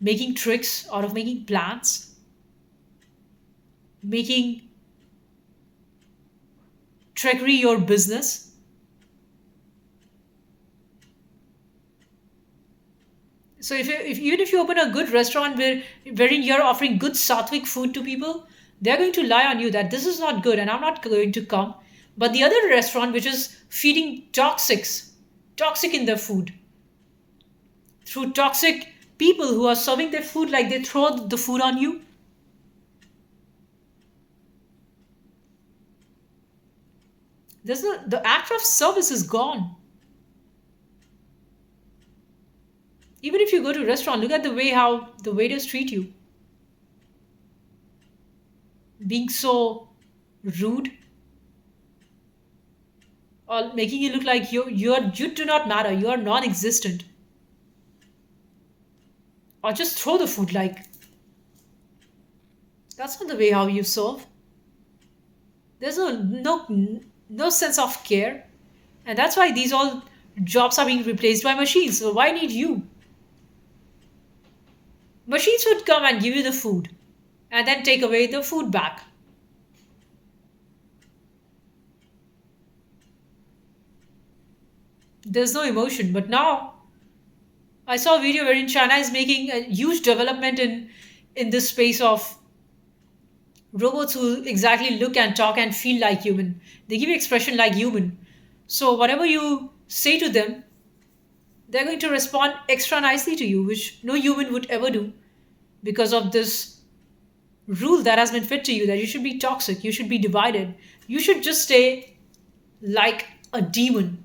making tricks, out of making plans, making trickery your business. So if even if you open a good restaurant wherein you're offering good sattvic food to people, they're going to lie on you that this is not good and I'm not going to come. But the other restaurant which is feeding toxic in their food, through toxic people who are serving their food like they throw the food on you, there's no the act of service is gone. Even if you go to a restaurant, look at the way how the waiters treat you, being so rude or making you look like you do not matter, you are non-existent, or just throw the food like that's not the way how you serve. There's no sense of care, and that's why these all jobs are being replaced by machines. So why need you? Machines would come and give you the food and then take away the food back. There's no emotion. But now I saw a video wherein China is making a huge development in this space of robots who exactly look and talk and feel like human. They give you expression like human. So whatever you say to them, they're going to respond extra nicely to you, which no human would ever do because of this rule that has been fit to you that you should be toxic, you should be divided, you should just stay like a demon.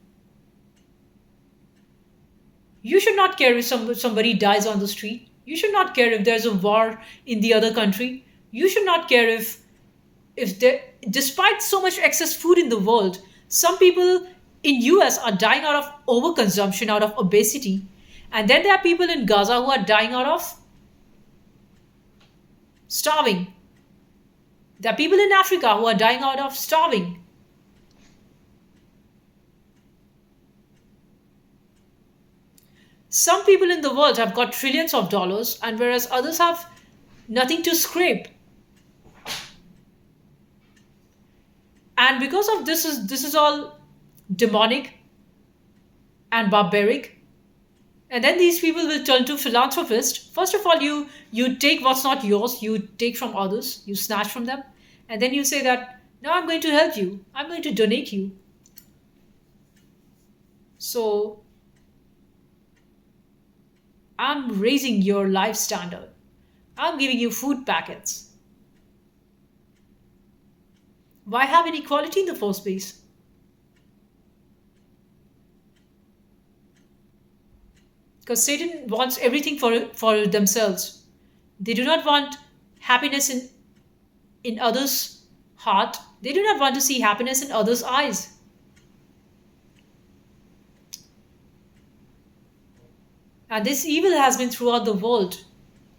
You should not care if somebody dies on the street. You should not care if there's a war in the other country. You should not care if there, despite so much excess food in the world, some people in US are dying out of overconsumption, out of obesity, and then there are people in Gaza who are dying out of starving. There are people in Africa who are dying out of starving. Some people in the world have got trillions of dollars, and whereas others have nothing to scrape. And because of this is all demonic and barbaric. And then these people will turn to philanthropists. First of all, you take what's not yours, you take from others, you snatch from them, and then you say that now I'm going to help you, I'm going to donate you. So I'm raising your life standard. I'm giving you food packets. Why have inequality in the first place? Because Satan wants everything for themselves. They do not want happiness in others' heart. They do not want to see happiness in others' eyes. And this evil has been throughout the world.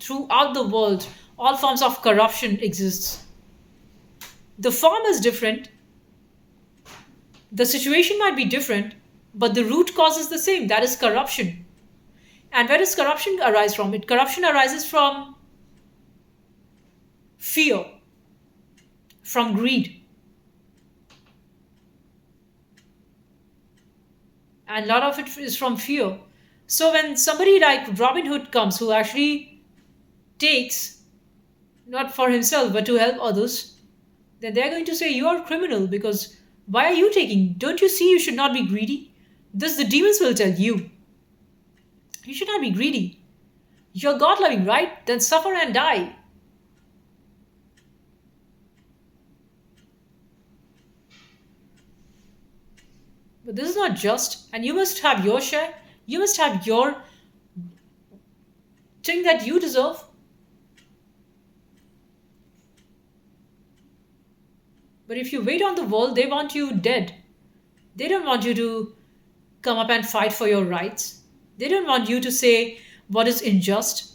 Throughout the world, all forms of corruption exists. The form is different, the situation might be different, but the root cause is the same, that is corruption. And where does corruption arise from? Corruption arises from fear, from greed. And a lot of it is from fear. So when somebody like Robin Hood comes who actually takes not for himself but to help others, then they're going to say you are a criminal because why are you taking? Don't you see you should not be greedy? This the demons will tell you. You should not be greedy. You're God loving, right? Then suffer and die. But this is not just, and you must have your share. You must have your thing that you deserve. But if you wait on the world, they want you dead. They don't want you to come up and fight for your rights. They don't want you to say what is unjust.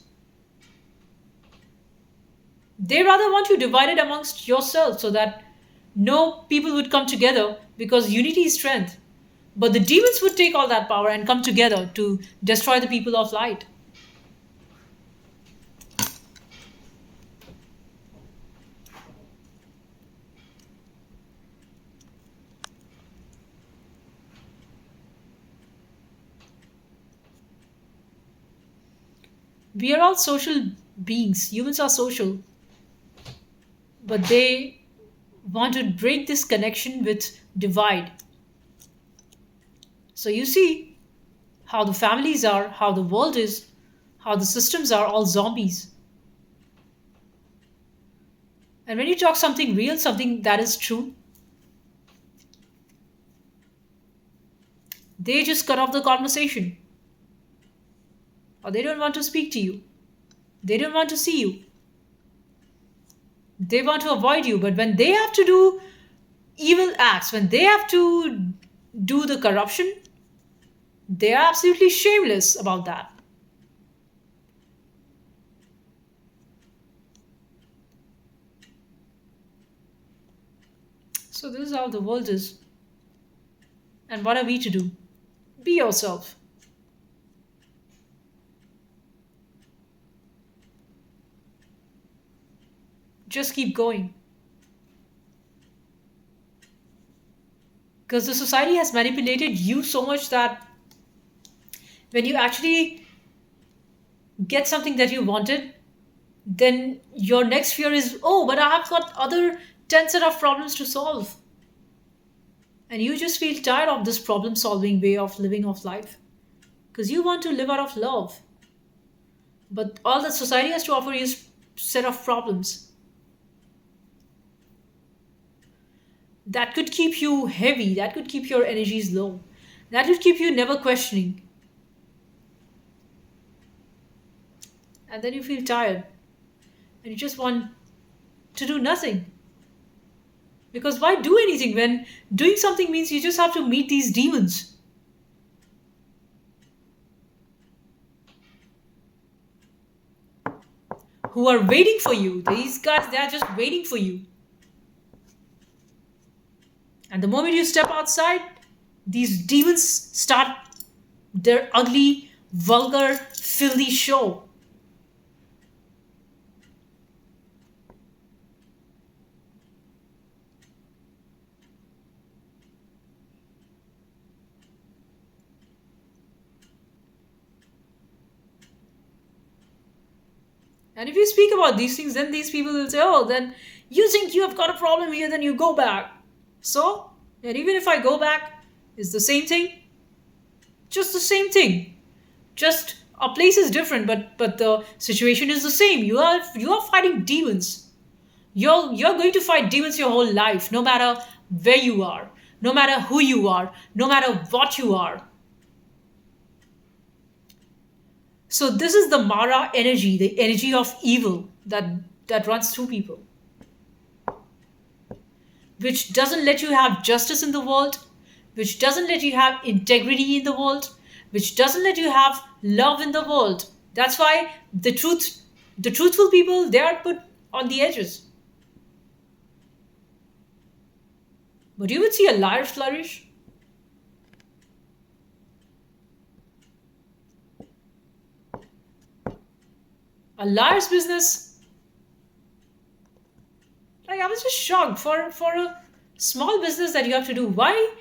They rather want you divided amongst yourself so that no people would come together because unity is strength. But the demons would take all that power and come together to destroy the people of light. We are all social beings. Humans are social, but they want to break this connection with divide. So you see how the families are, how the world is, how the systems are all zombies. And when you talk something real, something that is true, they just cut off the conversation, or they don't want to speak to you. They don't want to see you. They want to avoid you. But when they have to do evil acts, when they have to do the corruption, they are absolutely shameless about that. So this is how the world is. And what are we to do? Be yourself. Just keep going. Because the society has manipulated you so much that when you actually get something that you wanted, then your next fear is, oh, but I have got other 10 set of problems to solve. And you just feel tired of this problem solving way of living of life because you want to live out of love. But all that society has to offer is set of problems that could keep you heavy, that could keep your energies low, that would keep you never questioning. And then you feel tired and you just want to do nothing. Because why do anything when doing something means you just have to meet these demons who are waiting for you? These guys, they are just waiting for you. And the moment you step outside, these demons start their ugly, vulgar, filthy show. And if you speak about these things, then these people will say, oh, then you think you have got a problem here, then you go back. So, and even if I go back, it's the same thing. Just the same thing. Just a place is different, but the situation is the same. You are fighting demons. You're going to fight demons your whole life, no matter where you are, no matter who you are, no matter what you are. So this is the Mara energy, the energy of evil that runs through people, which doesn't let you have justice in the world, which doesn't let you have integrity in the world, which doesn't let you have love in the world. That's why the truthful people, they are put on the edges. But you would see a liar flourish. A liar's business. Like I was just shocked for a small business that you have to do. Why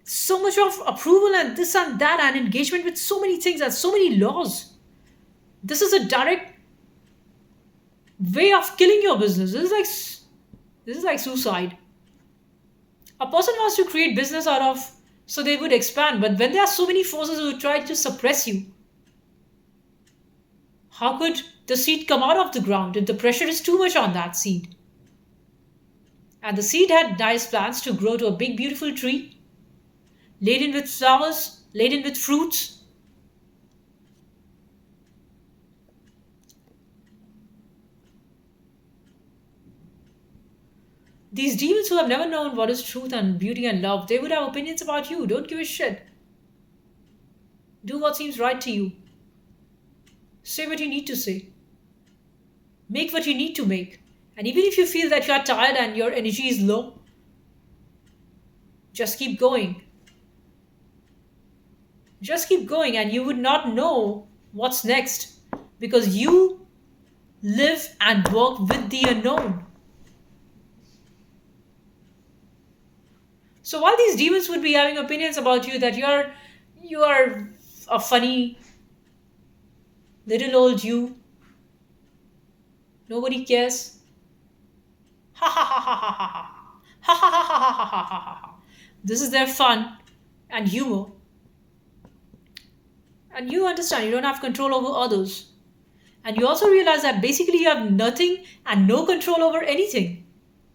so much of approval and this and that and engagement with so many things and so many laws? This is a direct way of killing your business. This is like suicide. A person wants to create business out of so they would expand, but when there are so many forces who try to suppress you, how could the seed come out of the ground if the pressure is too much on that seed? And the seed had nice plans to grow to a big beautiful tree, laden with flowers, laden with fruits. These demons who have never known what is truth and beauty and love, they would have opinions about you. Don't give a shit. Do what seems right to you. Say what you need to say. Make what you need to make. And even if you feel that you are tired and your energy is low, just keep going. Just keep going, and you would not know what's next because you live and work with the unknown. So while these demons would be having opinions about you that you are a funny Little old you, nobody cares. Ha ha ha ha ha ha ha. Ha ha ha ha ha ha ha ha ha. This is their fun and humor. And you understand you don't have control over others. And you also realize that basically you have nothing and no control over anything.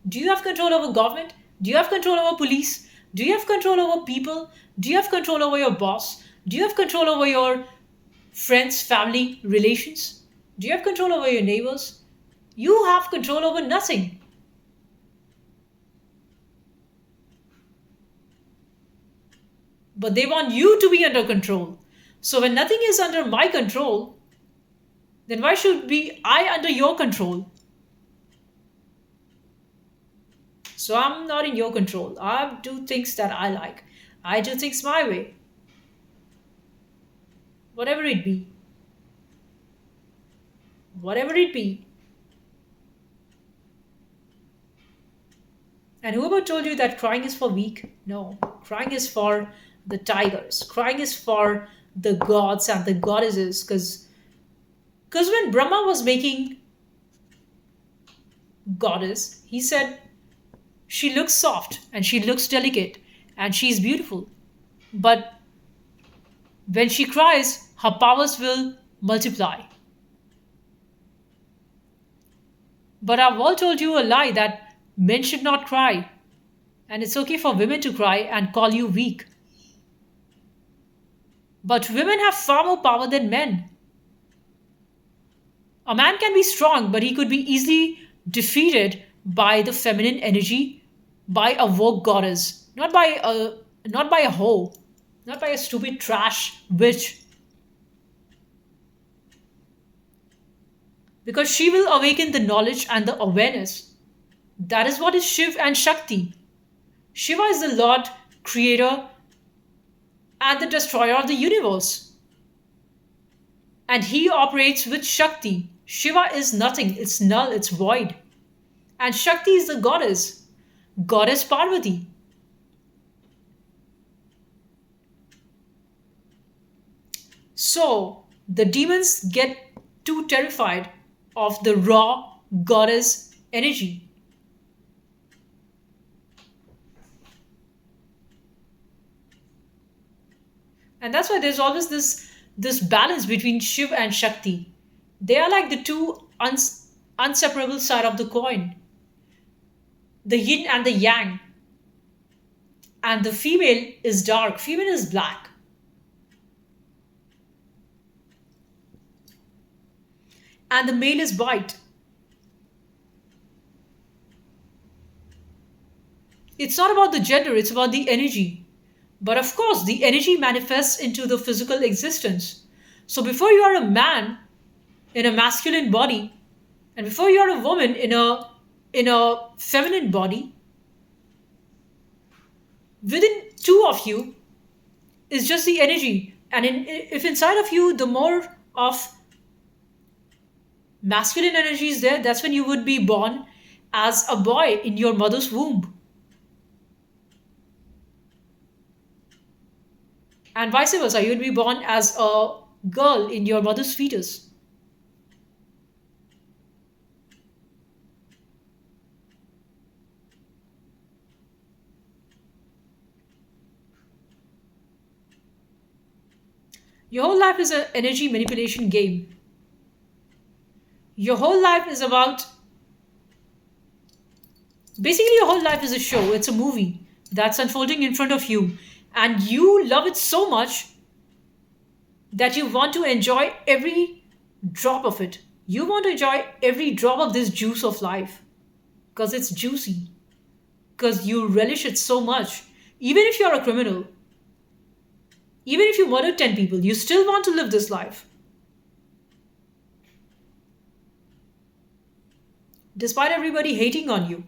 Do you have control over government? Do you have control over police? Do you have control over people? Do you have control over your boss? Do you have control over your friends, family, relations? Do you have control over your neighbors? You have control over nothing. But they want you to be under control. So when nothing is under my control, then why should be I under your control? So I'm not in your control. I do things that I like. I do things my way, whatever it be. Whatever it be. And whoever told you that crying is for weak? No. Crying is for the tigers. Crying is for the gods and the goddesses. Because when Brahma was making goddess, he said she looks soft and she looks delicate and she's beautiful. But when she cries, her powers will multiply. But I've all told you a lie that men should not cry. And it's okay for women to cry and call you weak. But women have far more power than men. A man can be strong, but he could be easily defeated by the feminine energy, by a woke goddess, not by a hoe, not by a stupid trash witch. Because she will awaken the knowledge and the awareness. That is what is Shiv and Shakti. Shiva is the Lord, creator, and the destroyer of the universe. And he operates with Shakti. Shiva is nothing, it's null, it's void. And Shakti is the goddess, Goddess Parvati. So the demons get too terrified of the raw goddess energy. And that's why there's always this balance between Shiv and Shakti. They are like the two inseparable side of the coin, the yin and the yang. And the female is dark, female is black. And the male is white. It's not about the gender, it's about the energy. But of course, the energy manifests into the physical existence. So before you are a man in a masculine body, and before you are a woman in a feminine body, within two of you is just the energy. And if inside of you the more of masculine energy is there, that's when you would be born as a boy in your mother's womb. And vice versa, you would be born as a girl in your mother's fetus. Your whole life is an energy manipulation game. Your whole life is about, basically, your whole life is a show, it's a movie that's unfolding in front of you. And you love it so much that you want to enjoy every drop of it. You want to enjoy every drop of this juice of life because it's juicy, because you relish it so much. Even if you're a criminal, even if you murdered 10 people, you still want to live this life. Despite everybody hating on you,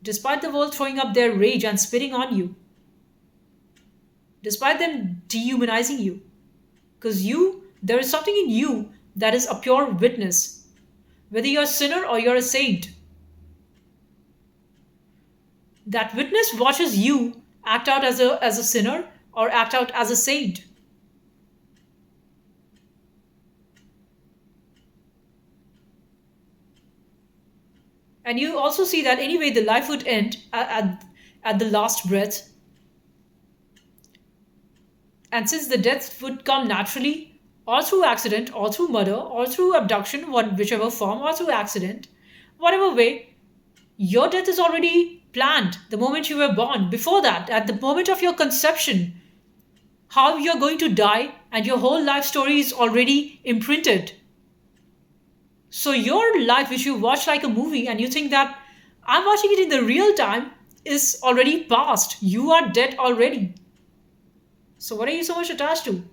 despite the world throwing up their rage and spitting on you, despite them dehumanizing you, because there is something in you that is a pure witness, whether you're a sinner or you're a saint. That witness watches you act out as a sinner or act out as a saint. And you also see that anyway the life would end at the last breath. And since the death would come naturally, or through accident, or through murder, or through abduction, whichever form, or through accident, whatever way, your death is already planned the moment you were born. Before that, at the moment of your conception, how you're going to die and your whole life story is already imprinted. So your life, which you watch like a movie and you think that I'm watching it in the real time, is already past. You are dead already. So what are you so much attached to?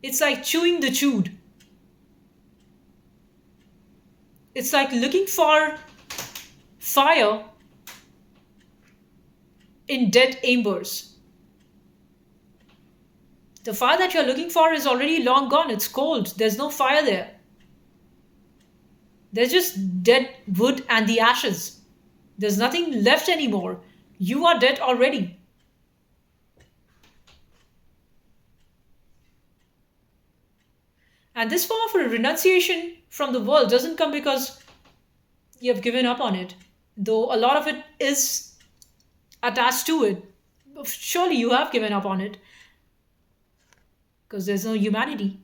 It's like chewing the chewed. It's like looking for fire in dead embers. The fire that you're looking for is already long gone. It's cold. There's no fire there. There's just dead wood and the ashes. There's nothing left anymore. You are dead already. And this form of a renunciation from the world doesn't come because you have given up on it, though a lot of it is attached to it. Surely you have given up on it because there's no humanity.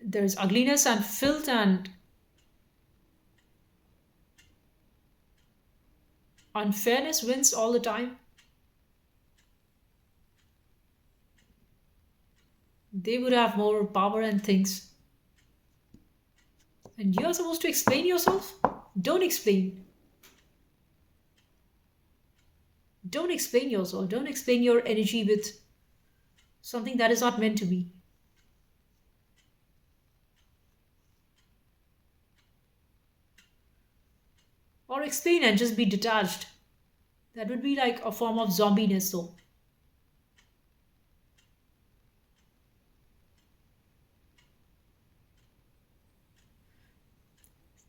There's ugliness and filth and unfairness wins all the time. They would have more power and things. And you're supposed to explain yourself? Don't explain. Don't explain yourself. Don't explain your energy with something that is not meant to be. Or explain and just be detached. That would be like a form of zombiness, though.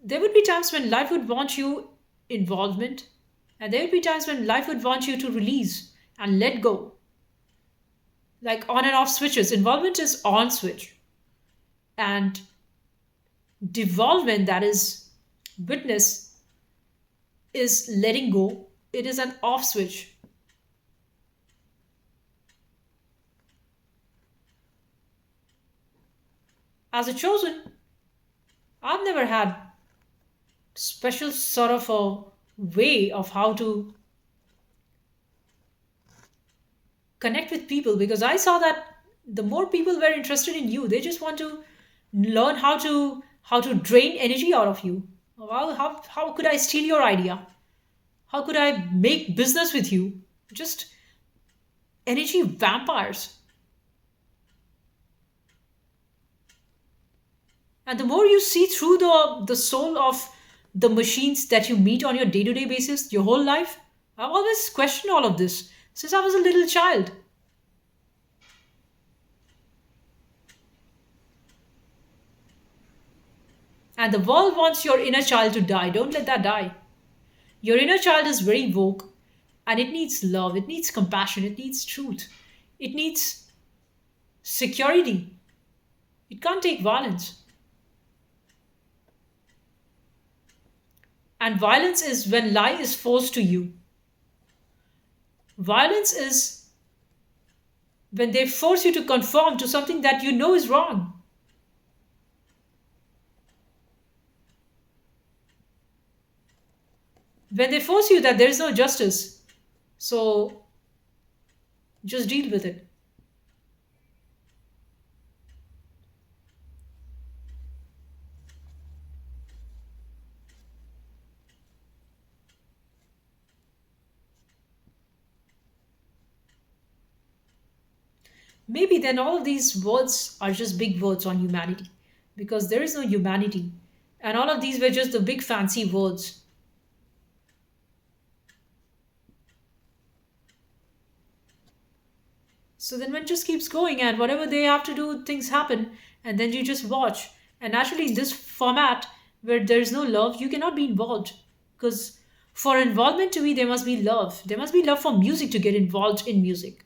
There would be times when life would want you involvement, and there would be times when life would want you to release and let go. Like on and off switches. Involvement is on switch. And devolvement, that is witness, is letting go. It is an off switch. As a chosen, I've never had special sort of a way of how to connect with people because I saw that the more people were interested in you, they just want to learn how to drain energy out of you. How could I steal your idea? How could I make business with you? Just energy vampires. And the more you see through the soul of the machines that you meet on your day-to-day basis, your whole life, I've always questioned all of this since I was a little child. And the world wants your inner child to die. Don't let that die. Your inner child is very woke and it needs love, it needs compassion, it needs truth, it needs security. It can't take violence. And violence is when lie is forced to you. Violence is when they force you to conform to something that you know is wrong. When they force you that there is no justice. So just deal with it. Maybe then all of these words are just big words on humanity because there is no humanity. And all of these were just the big fancy words. So then one just keeps going, and whatever they have to do, things happen, and then you just watch. And naturally, in this format where there is no love, you cannot be involved. Because for involvement to be, there must be love. There must be love for music to get involved in music.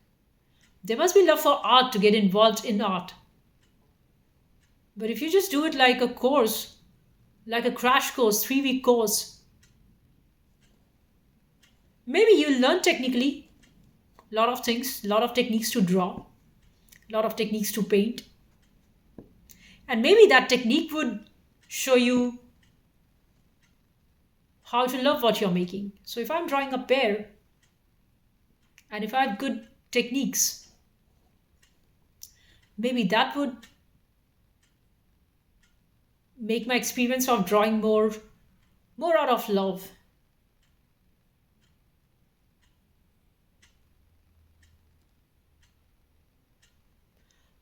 There must be love for art to get involved in art. But if you just do it like a course, like a crash course, 3 week course. Maybe you learn technically a lot of things, a lot of techniques to draw, a lot of techniques to paint, and maybe that technique would show you how to love what you're making. So if I'm drawing a pear and if I have good techniques, maybe that would make my experience of drawing more out of love.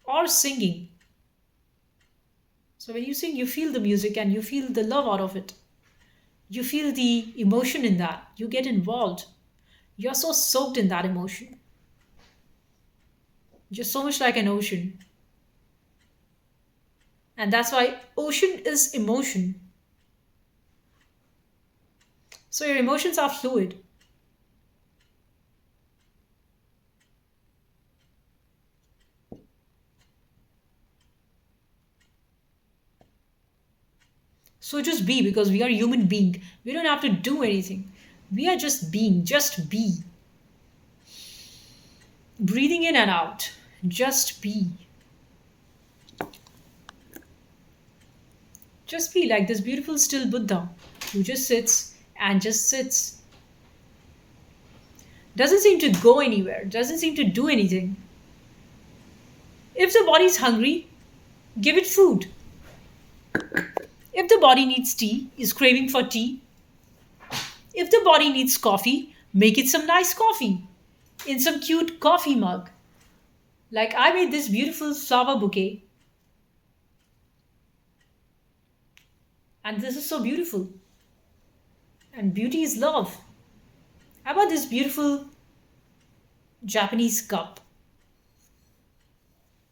Or singing. So when you sing, you feel the music and you feel the love out of it. You feel the emotion in that. You get involved. You're so soaked in that emotion. You're so much like an ocean. And that's why ocean is emotion. So your emotions are fluid. So just be, because we are human being. We don't have to do anything. We are just being, just be. Breathing in and out. Just be. Just be like this beautiful still Buddha who just sits and just sits. Doesn't seem to go anywhere, doesn't seem to do anything. If the body is hungry, give it food. If the body needs tea, is craving for tea. If the body needs coffee, make it some nice coffee in some cute coffee mug. Like I made this beautiful flower bouquet, and this is so beautiful. And beauty is love. How about this beautiful Japanese cup,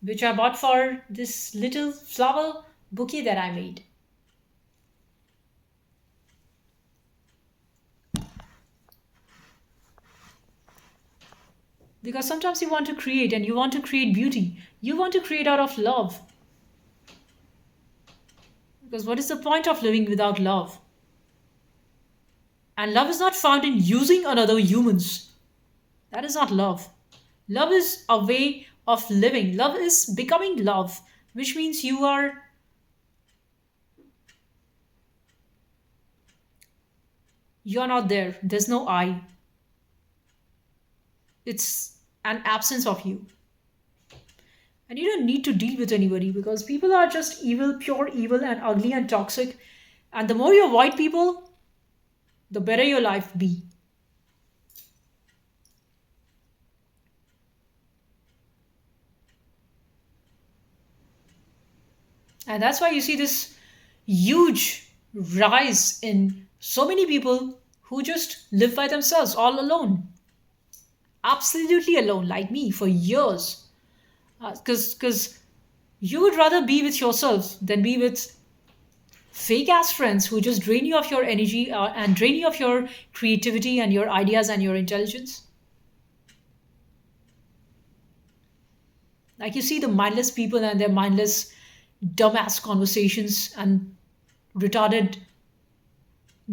which I bought for this little flower bouquet that I made? Because sometimes you want to create and you want to create beauty. You want to create out of love. Because what is the point of living without love? And love is not found in using another humans. That is not love. Love is a way of living. Love is becoming love, which means you're not there. There's no I. It's an absence of you. And you don't need to deal with anybody because people are just evil, pure evil, and ugly and toxic. And the more you avoid people, the better your life be. And that's why you see this huge rise in so many people who just live by themselves, all alone, absolutely alone, like me for years. Because you would rather be with yourself than be with fake ass friends who just drain you of your energy and drain you of your creativity and your ideas and your intelligence. Like you see the mindless people and their mindless, dumbass conversations and retarded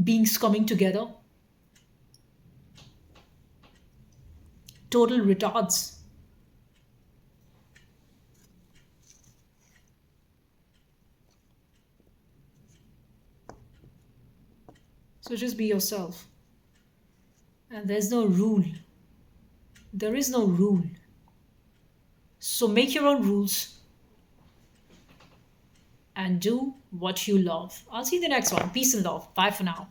beings coming together. Total retards. So just be yourself. And there's no rule. There is no rule. So make your own rules and do what you love. I'll see you in the next one. Peace and love. Bye for now.